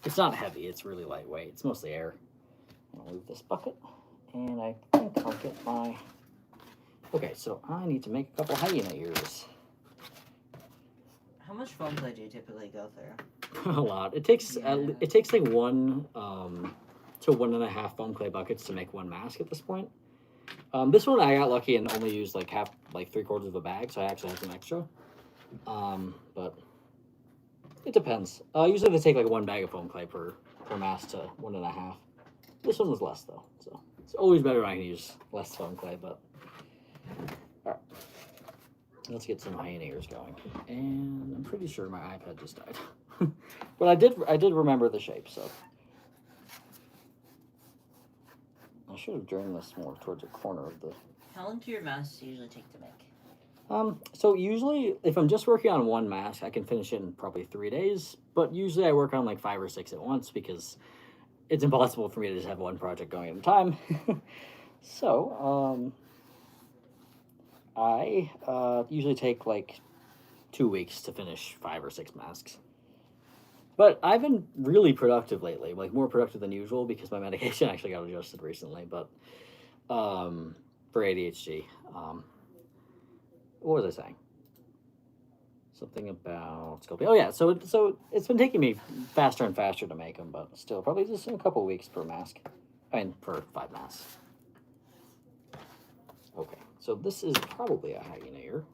It's not heavy, it's really lightweight. It's mostly air. I'll move this bucket, and I think I'll get my... Okay, so I need to make a couple hyena ears. How much foam clay do you typically go through? A lot. It takes like 1 to 1.5 foam clay buckets to make one mask at this point. This one I got lucky and only used like 3/4 of a bag, so I actually have some extra. But it depends. Usually they take like 1 bag of foam clay per mask to 1.5. This one was less though, so it's always better when I can use less foam clay. But all right, let's get some hyena ears going. And I'm pretty sure my iPad just died, but I did remember the shape, so. I should have drained this more towards the corner of the... How long do your masks usually take to make? So usually, if I'm just working on one mask, I can finish it in probably 3 days. But usually I work on like 5 or 6 at once because it's impossible for me to just have one project going at a time. So, I usually take like 2 weeks to finish 5 or 6 masks. But I've been really productive lately, like more productive than usual because my medication actually got adjusted recently. But for ADHD, what was I saying? Something about sculpting. Oh yeah, so it's been taking me faster and faster to make them, but still probably just a couple weeks per mask. I mean, per 5 masks. Okay, so this is probably a hyena ear.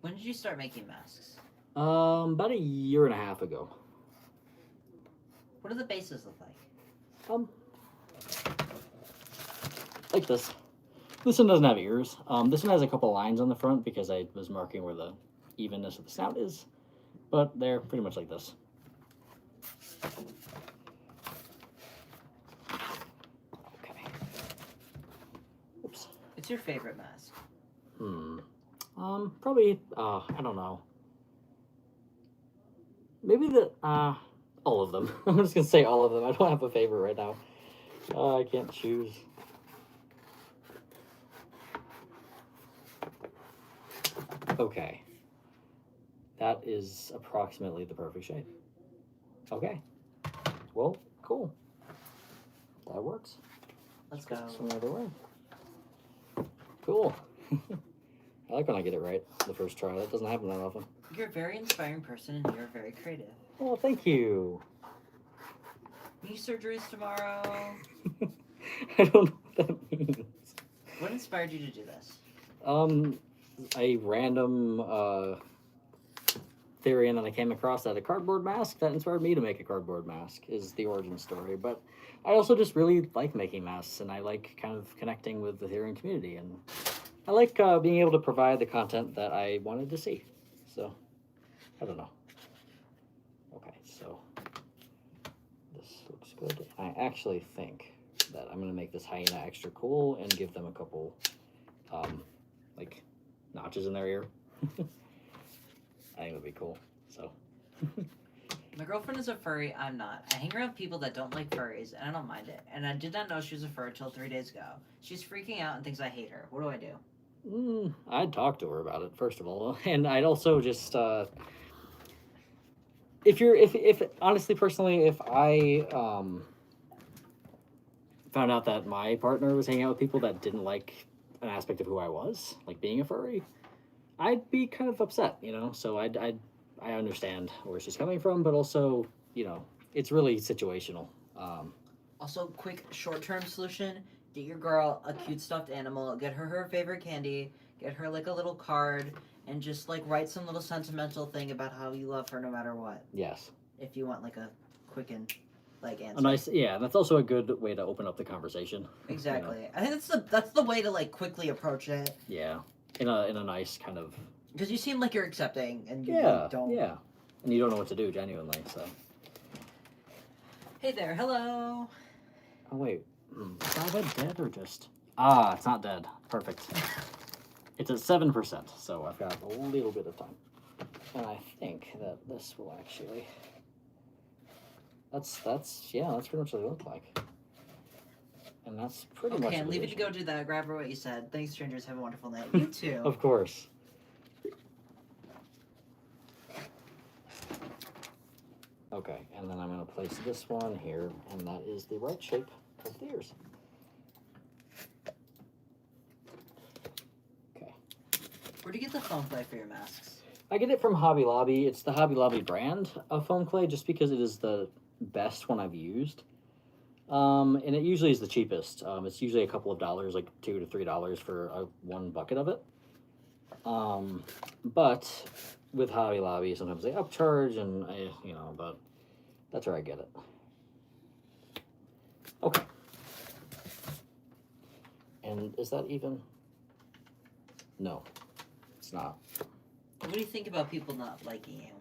When did you start making masks? About 1.5 years ago. What do the bases look like? Like this. This one doesn't have ears. This one has a couple lines on the front because I was marking where the evenness of the snout is, but they're pretty much like this. Okay. Oops. What's your favorite mask? Probably, I don't know. Maybe all of them. I'm just gonna say all of them. I don't have a favorite right now. I can't choose. Okay. That is approximately the perfect shape. Okay. Well, cool. That works. Let's go. Some other way. Cool. I like when I get it right the first try. That doesn't happen that often. You're a very inspiring person and you're very creative. Oh, thank you. Knee surgeries tomorrow. I don't know what that means. What inspired you to do this? A random theory, and then I came across that a cardboard mask that inspired me to make a cardboard mask is the origin story. But I also just really like making masks, and I like kind of connecting with the Ethereum community, and I like being able to provide the content that I wanted to see. So, I don't know. Okay, so this looks good. I actually think that I'm going to make this hyena extra cool and give them a couple, like, notches in their ear. I think that'd be cool. So. My girlfriend is a furry. I'm not. I hang around people that don't like furries, and I don't mind it. And I did not know she was a furry until 3 days ago. She's freaking out and thinks I hate her. What do I do? I'd talk to her about it first of all, and I'd also just if honestly, personally, if I found out that my partner was hanging out with people that didn't like an aspect of who I was, like being a furry, I'd be kind of upset, you know. So I understand where she's coming from, but also, you know, it's really situational. Also, quick short-term solution: get your girl a cute stuffed animal, get her favorite candy, get her like a little card, and just like write some little sentimental thing about how you love her no matter what. Yes. If you want like a quick and like answer. A nice, yeah. That's also a good way to open up the conversation. Exactly. You know? I think that's the way to like quickly approach it. Yeah, in a nice kind of. Because you seem like you're accepting, and you Yeah, really don't. yeah, and you don't know what to do genuinely. So. Hey there, hello. Oh wait, is that dead or just? Ah, it's not dead. Perfect. It's at 7%, so I've got a little bit of time, and I think that this will actually. That's pretty much what they look like, and that's pretty much. Okay, I'm leaving to go do that. Grab her what you said. Thanks, strangers. Have a wonderful night. You too. Of course. Okay, and then I'm going to place this one here, and that is the right shape of the ears. Okay. Where do you get the foam clay for your masks? I get it from Hobby Lobby. It's the Hobby Lobby brand of foam clay, just because it is the best one I've used. And it usually is the cheapest. It's usually a couple of dollars, like $2 to $3 for one bucket of it. But with Hobby Lobby, sometimes they upcharge, and but that's where I get it. Okay. And is that even? No, it's not. What do you think about people not liking you?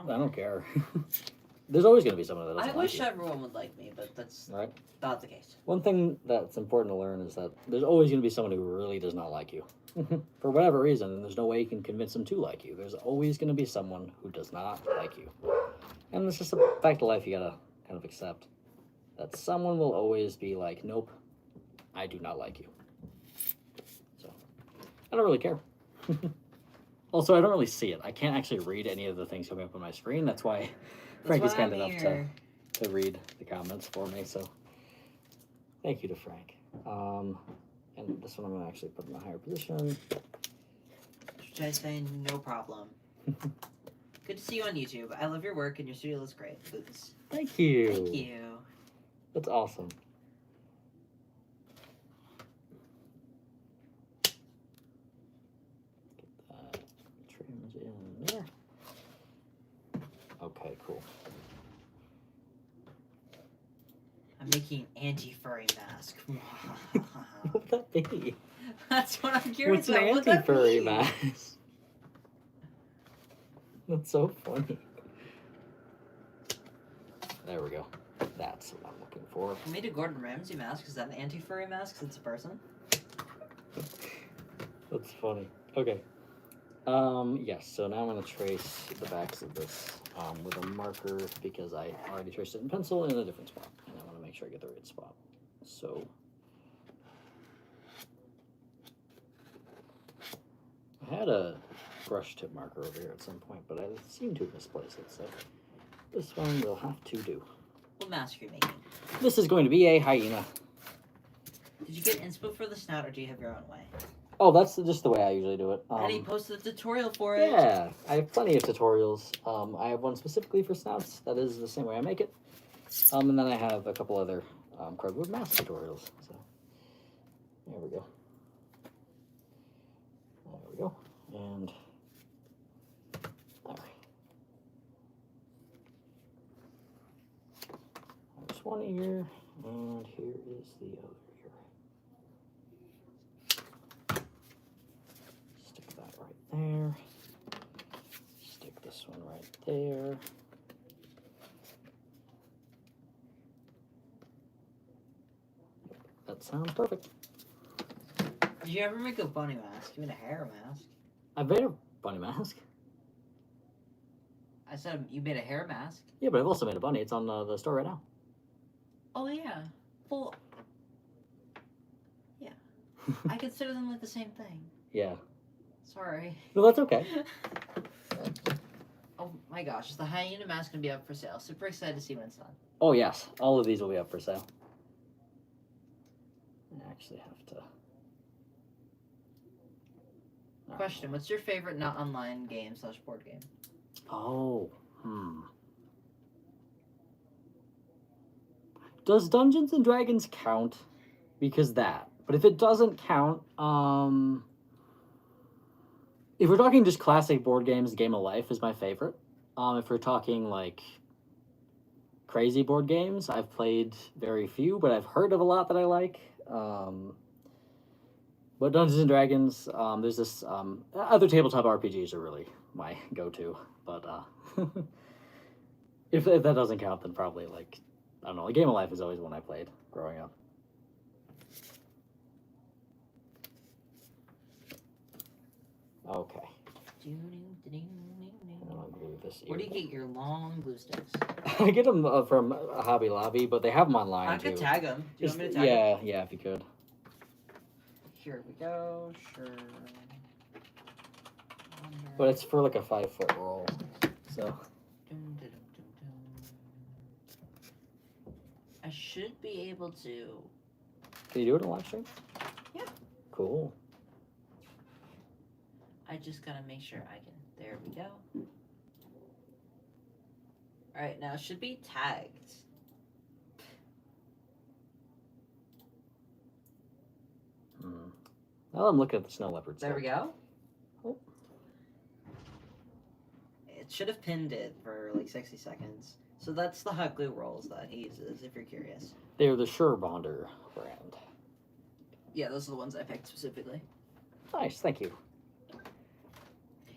I don't care. There's always going to be someone that doesn't I like wish you. everyone would like me, but that's Right. not the case. One thing that's important to learn is that there's always going to be someone who really does not like you. For whatever reason, and there's no way you can convince them to like you. There's always going to be someone who does not like you. And it's just a fact of life you got to kind of accept. That someone will always be like, nope, I do not like you. So, I don't really care. Also, I don't really see it. I can't actually read any of the things coming up on my screen. That's why Frank is kind enough to read the comments for me. So, thank you to Frank. And this one I'm going to actually put in a higher position. Should I say no problem? Good to see you on YouTube. I love your work and your studio looks great. Boots. Thank you. Thank you. That's awesome. Get that trims in there. Okay, cool. I'm making an anti-furry mask. What would that be? That's what I'm curious What's an about. What that anti-furry mean? mask? That's so funny. There we go. That's what I'm looking for. I made a Gordon Ramsay mask. Is that an anti-furry mask? 'Cause it's a person. That's funny. Okay. Yes, so now I'm going to trace the backs of this with a marker because I already traced it in pencil in a different spot. And I want to make sure I get the right spot. So, I had a brush tip marker over here at some point, but I seem to have misplaced it. So, this one will have to do. What mask are you making? This is going to be a hyena. Did you get inspo for the snout, or do you have your own way? Oh, that's just the way I usually do it. And he posted a tutorial for it. Yeah, I have plenty of tutorials. I have one specifically for snouts. That is the same way I make it. And then I have a couple other cardboard mask tutorials. So there we go. There we go. And all right. There's one ear, and here is the other ear. Stick that right there. Stick this one right there. That sounds perfect. Did you ever make a bunny mask? You made a hair mask. I made a bunny mask. I said you made a hair mask. Yeah, but I've also made a bunny. It's on the store right now. Oh yeah. Well, yeah. I consider them like the same thing. Yeah. Sorry. No, that's okay. Oh my gosh, is the hyena mask gonna be up for sale? Super excited to see when it's done. Oh, yes. All of these will be up for sale. I actually have to... Question, what's your favorite not online game / board game? Oh, Does Dungeons and Dragons count? Because that. But if it doesn't count, if we're talking just classic board games, Game of Life is my favorite. If we're talking like crazy board games, I've played very few, but I've heard of a lot that I like. But Dungeons and Dragons, there's this other tabletop RPGs are really my go-to. But if that doesn't count, then probably like I don't know. A Game of Life is always one I played growing up. Okay. I'll glue this Where do you get your long glue sticks? I get them from Hobby Lobby, but they have them online I too. could tag them. Do you want me to tag them? Yeah, if you could. Here we go. Sure. But it's for like a 5-foot roll, so. I should be able to. Can you do it on live stream? Yeah. Cool. I just gotta make sure I can. There we go. Alright, now it should be tagged. Now I'm looking at the snow leopard. There we go. Oh. It should have pinned it for like 60 seconds. So that's the hot glue rolls that he uses, if you're curious. They're the Sure Bonder brand. Yeah, those are the ones I picked specifically. Nice, thank you.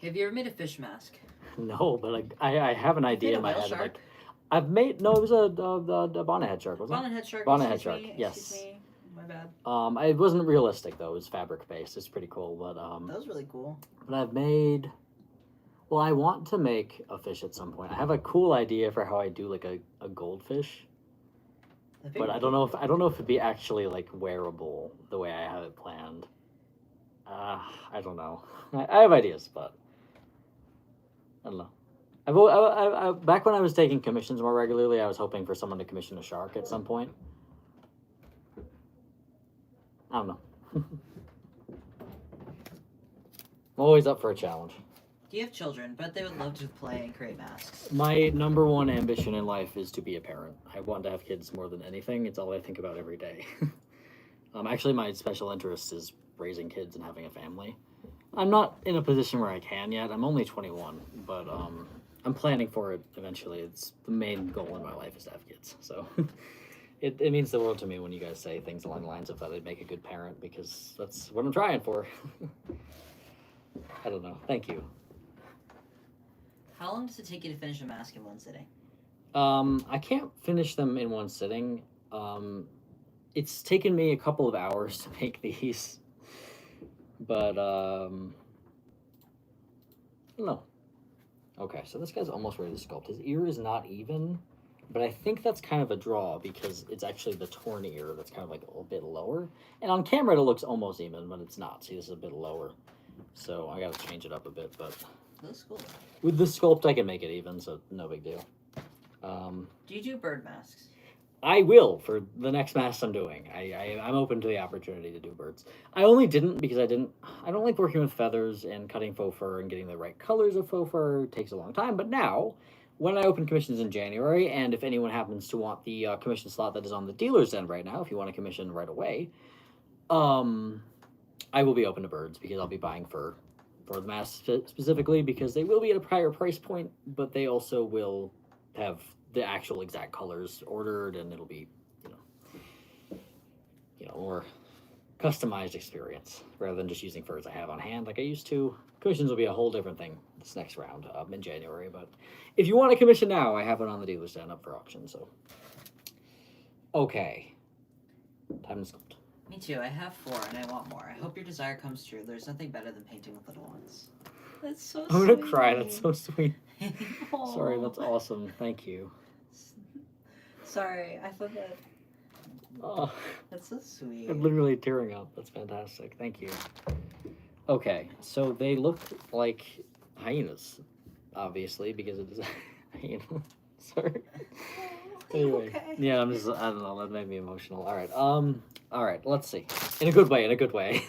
Have you ever made a fish mask? No, but I have an idea in my head. Shark? Like, I've made it was a bonnet head shark, wasn't it? Bonnet head shark. Bonnet head shark. Yes. Excuse me. My bad. It wasn't realistic though. It was fabric based. It's pretty cool, but That was really cool. But I've made. Well, I want to make a fish at some point. I have a cool idea for how I do like a goldfish. But I don't know if it'd be actually like wearable the way I have it planned. I don't know. I have ideas, but I don't know. I back when I was taking commissions more regularly, I was hoping for someone to commission a shark at some point. I don't know. I'm always up for a challenge. Do you have children? But they would love to play and create masks. My number one ambition in life is to be a parent. I want to have kids more than anything. It's all I think about every day. Actually, my special interest is raising kids and having a family. I'm not in a position where I can yet. I'm only 21, but I'm planning for it eventually. It's the main goal in my life is to have kids. So it means the world to me when you guys say things along the lines of that I'd make a good parent, because that's what I'm trying for. I don't know. Thank you. How long does it take you to finish a mask in one sitting? I can't finish them in one sitting. It's taken me a couple of hours to make these, but I don't know. Okay, so this guy's almost ready to sculpt. His ear is not even, but I think that's kind of a draw because it's actually the torn ear that's kind of like a little bit lower. And on camera it looks almost even, but it's not. See, this is a bit lower. So I gotta change it up a bit, but That's cool. with the sculpt I can make it even, so no big deal. Do you do bird masks? I will for the next mask I'm doing. I'm open to the opportunity to do birds. I only didn't because I don't like working with feathers and cutting faux fur and getting the right colors of faux fur. It takes a long time. But now, when I open commissions in January, and if anyone happens to want the commission slot that is on the dealer's end right now, if you want a commission right away, I will be open to birds because I'll be buying fur for the mask specifically because they will be at a higher price point, but they also will have the actual exact colors ordered, and it'll be, more customized experience rather than just using furs I have on hand like I used to. Commissions will be a whole different thing this next round in January, but if you want a commission now, I have it on the dealer's stand up for auction. So, okay, time to sculpt. Me too. I have 4 and I want more. I hope your desire comes true. There's nothing better than painting with little ones. That's so sweet. I'm gonna cry. That's so sweet. Aw. Sorry, that's awesome. Thank you. Sorry, I thought that. Oh, That's so sweet. I'm literally tearing up. That's fantastic. Thank you. Okay, so they look like hyenas, obviously, because it is a hyena. Sorry. Anyway, Okay. yeah, I don't know, that made me emotional. All right, let's see. In a good way, in a good way.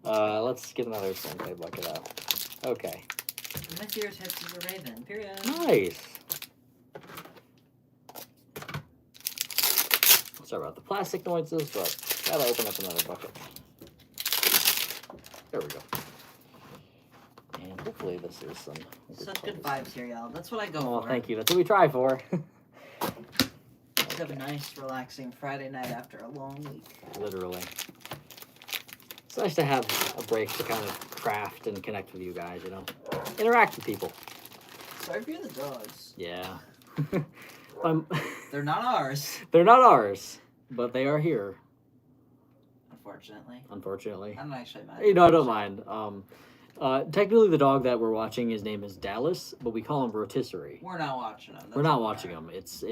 Let's get another Senpai bucket out. Okay. My dearest head is a raven. Period. Nice. Sorry about the plastic noises, but gotta open up another bucket. There we go. And hopefully this is some Such good vibes here, y'all. That's what I go Oh, for. thank you. That's what we try for. Let's have a nice, relaxing Friday night after a long week. Literally. It's nice to have a break to kind of craft and connect with you guys, you know? Interact with people. Sorry for the dogs. Yeah. They're not ours. They're not ours, but they are here, Unfortunately. unfortunately. I'm not actually mad. You know, I don't mind. Technically, the dog that we're watching, his name is Dallas, but we call him Rotisserie. We're not watching them. We're not watching them. It's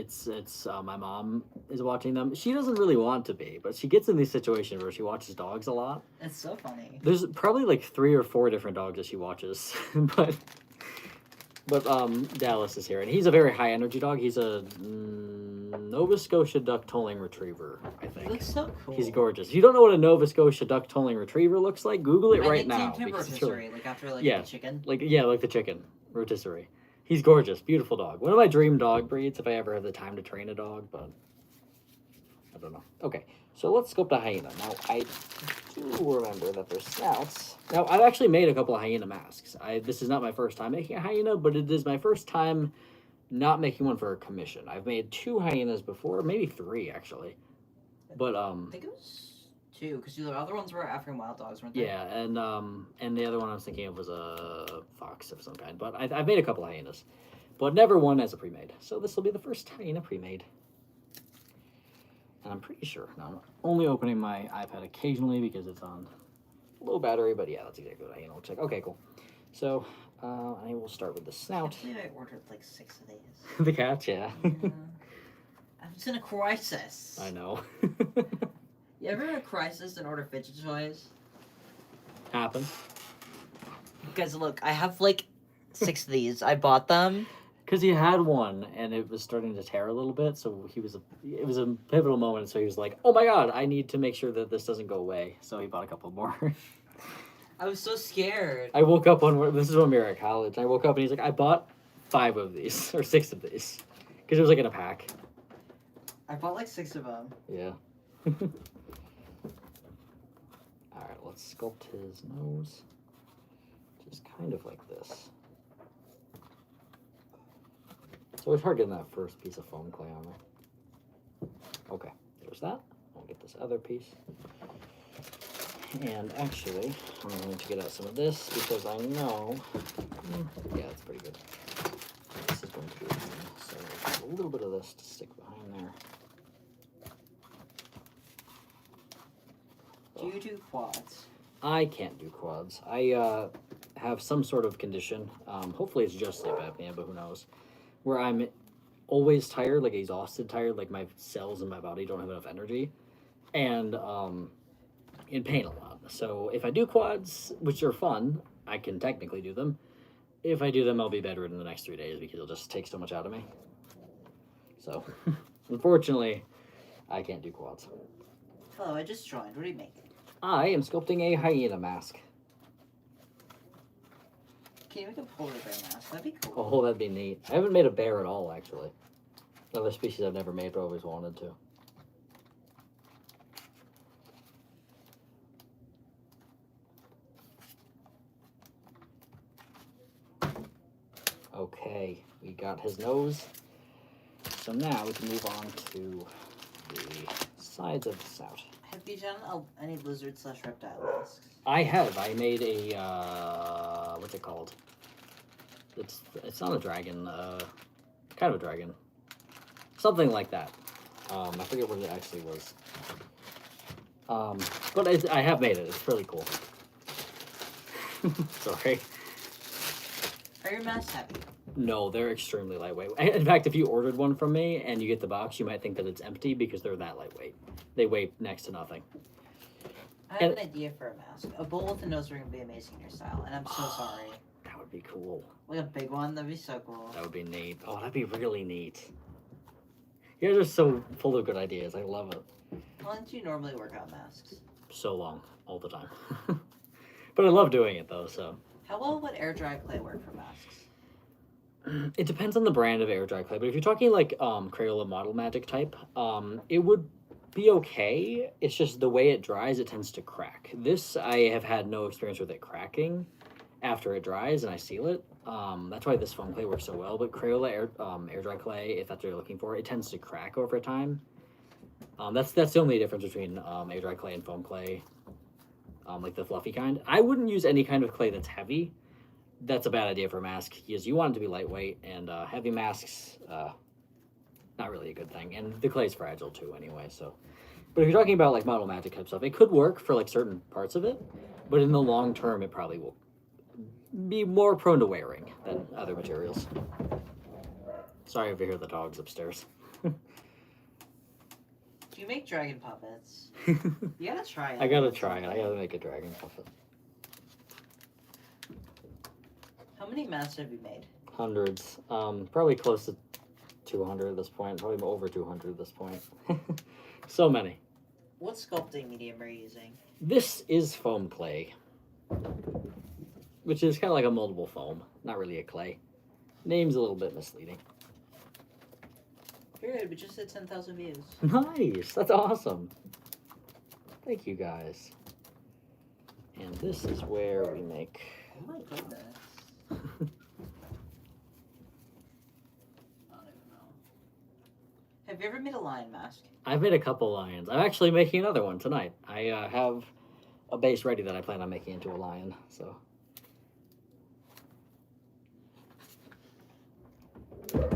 my mom is watching them. She doesn't really want to be, but she gets in these situations where she watches dogs a lot. It's so funny. There's probably like 3 or 4 different dogs that she watches, but Dallas is here, and he's a very high energy dog. He's a Nova Scotia duck tolling retriever, I He think. looks so cool. He's gorgeous. If you don't know what a Nova Scotia duck tolling retriever looks like, Google it right now. I think because it's rotisserie, really- like after like Yeah. the chicken. like the chicken rotisserie. He's gorgeous, beautiful dog. One of my dream dog breeds if I ever have the time to train a dog, but I don't know. Okay, so let's sculpt a hyena. Now I do remember that there's snouts. Now I've actually made a couple of hyena masks. This is not my first time making a hyena, but it is my first time not making one for a commission. I've made 2 hyenas before, maybe 3 actually. But I think it was 2, because the other ones were African wild dogs, weren't they? yeah, and the other one I was thinking of was a fox of some kind. But I've made a couple hyenas, but never one as a pre-made. So this will be the first hyena pre-made. And I'm pretty sure. Now, I'm only opening my iPad occasionally because it's on low battery, but yeah, that's exactly what hyena looks like. Okay, cool. So I will start with the I snout. believe I ordered like 6 of these. The cat, yeah. I was in a crisis. I know. You ever in a crisis and order fidget toys? Happen. Guys, look, I have like 6 of these. I bought them. Because he had one and it was starting to tear a little bit, so it was a pivotal moment. So he was like, "Oh my god, I need to make sure that this doesn't go away." So he bought a couple more. I was so scared. I woke up this is when we were at college. I woke up and he's like, "I bought 5 of these or 6 of these," because it was like in a pack. I bought like 6 of them. Yeah. All right, let's sculpt his nose, just kind of like this. So it's hard getting that first piece of foam clay on there. Okay, there's that. I'll get this other piece. And actually, I'm going to get out some of this because I know, yeah, it's pretty good. This is going to be so a little bit of this to stick behind there. Do you do quads? I can't do quads. I have some sort of condition. Hopefully it's just sleep apnea, but who knows? Where I'm always tired, like exhausted tired, like my cells in my body don't have enough energy, and in pain a lot. So if I do quads, which are fun, I can technically do them. If I do them, I'll be better in the next 3 days because it'll just take so much out of me. So, unfortunately, I can't do quads. Hello, I just joined. What are you making? I am sculpting a hyena mask. Can you make a polar bear mask? That'd be cool. Oh, that'd be neat. I haven't made a bear at all, actually. Another species I've never made, but always wanted to. Okay, we got his nose. So now we can move on to the sides of the snout. Have you done any lizard/reptile masks? I have. I made a what's it called? It's not a dragon. Kind of a dragon. Something like that. I forget what it actually was. But I have made it. It's really cool. Sorry. Are your masks heavy? No, they're extremely lightweight. In fact, if you ordered one from me and you get the box, you might think that it's empty because they're that lightweight. They weigh next to nothing. I have an idea for a mask. A bull with a nose ring would be amazing in your style, and I'm so sorry. That would be cool. Like a big one, that'd be so cool. That would be neat. Oh, that'd be really neat. You guys are so full of good ideas. I love it. How long do you normally work on masks? So long, all the time. But I love doing it though, so. How well would air dry clay work for masks? It depends on the brand of air dry clay, but if you're talking like Crayola Model Magic type, it would be okay. It's just the way it dries, it tends to crack. This, I have had no experience with it cracking after it dries and I seal it. That's why this foam clay works so well, but Crayola air dry clay, if that's what you're looking for, it tends to crack over time. That's the only difference between air dry clay and foam clay, like the fluffy kind. I wouldn't use any kind of clay that's heavy. That's a bad idea for a mask because you want it to be lightweight, and heavy masks, not really a good thing. And the clay's fragile too anyway, so. But if you're talking about like Model Magic type stuff, it could work for like certain parts of it, but in the long term, it probably will be more prone to wearing than other materials. Sorry if you hear the dogs upstairs. Do you make dragon puppets? You gotta try it. I gotta try it. I gotta make a dragon puppet. How many masks have you made? Hundreds. Probably close to 200 at this point. Probably over 200 at this point. So many. What sculpting medium are you using? This is foam clay, which is kind of like a moldable foam, not really a clay. Name's a little bit misleading. Good, we just hit 10,000 views. Nice, that's awesome. Thank you guys. And this is where we make. Oh my goodness. I don't even know. Have you ever made a lion mask? I've made a couple lions. I'm actually making another one tonight. I have a base ready that I plan on making into a lion. So. Okay.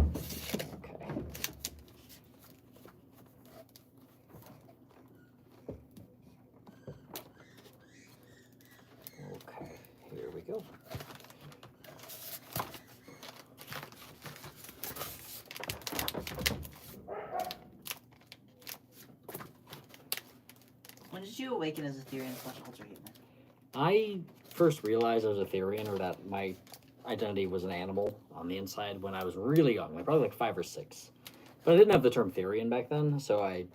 Okay. Here we go. When did you awaken as a Therian/Ultra-Human? I first realized I was a Therian, or that my identity was an animal on the inside, when I was really young, like probably like 5 or 6. But I didn't have the term Therian back then, so I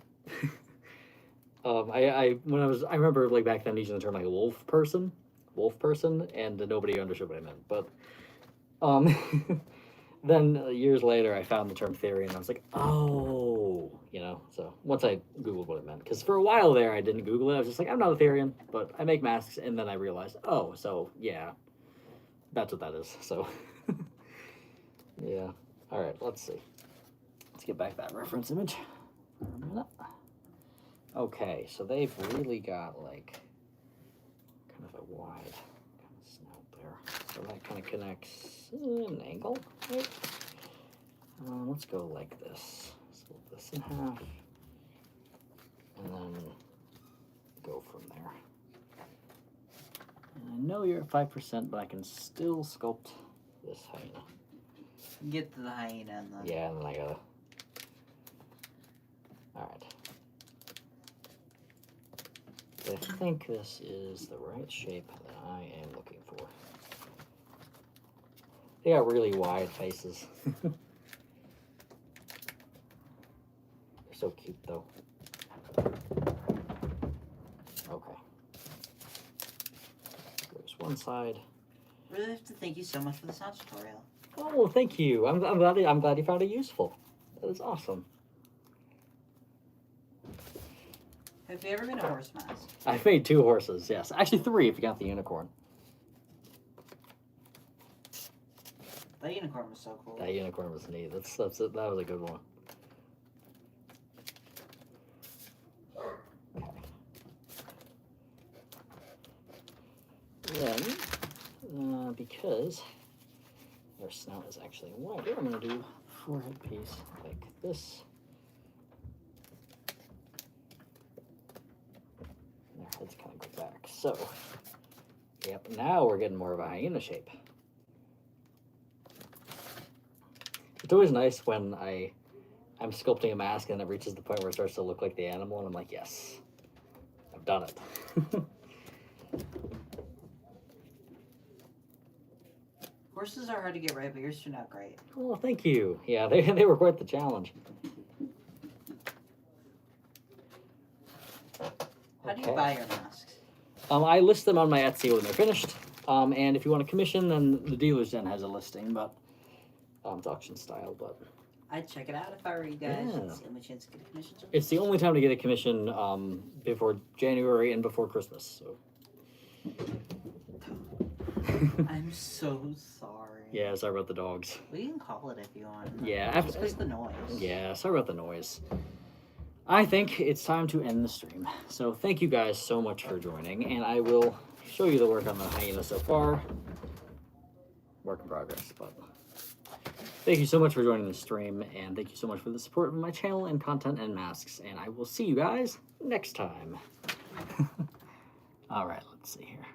remember like back then using the term like wolf person, and nobody understood what I meant. But then years later, I found the term Therian, and I was like, oh, you know. So once I Googled what it meant, because for a while there, I didn't Google it. I was just like, I'm not a Therian, but I make masks, and then I realized, oh, so yeah, that's what that is. So yeah. All right, let's see. Let's get back that reference image for a minute. Okay, so they've really got like kind of a wide kind of snout there. So that kind of connects an angle, right? Let's go like this. Split this in half. And then go from there. And I know you're at 5%, but I can still sculpt this hyena. Get to the hyena and the... Yeah, and then I gotta... Alright. I think this is the right shape that I am looking for. They got really wide faces. They're so cute, though. Okay. There's one side. Really have to thank you so much for the snout tutorial. Oh, well, thank you. I'm glad you found it useful. That is awesome. Have you ever made a horse mask? I've made 2 horses, yes. Actually 3 if you count the unicorn. That unicorn was so cool. That unicorn was neat. That was a good one. Okay. Then, because their snout is actually wider, I'm going to do a forehead piece like this. Their heads kind of go back. So, yep, now we're getting more of a hyena shape. It's always nice when I'm sculpting a mask and it reaches the point where it starts to look like the animal, and I'm like, yes, I've done it. Horses are hard to get right, but yours turned out great. Oh, thank you. Yeah, they were quite the challenge. How do you buy your masks? I list them on my Etsy when they're finished. And if you want a commission, then the Dealer's Den has a listing, but it's auction style. But I'd check it out if I were you guys. Yeah. It's the only chance to get a commission. it's the only time to get a commission before January and before Christmas. So. I'm so sorry. Yeah, sorry about the dogs. We can call it if you want. Yeah, Just because the noise. Yeah, sorry about the noise. I think it's time to end the stream. So thank you guys so much for joining, and I will show you the work on the Hyena so far. Work in progress, but thank you so much for joining the stream, and thank you so much for the support of my channel and content and masks, and I will see you guys next time. All right, let's see here.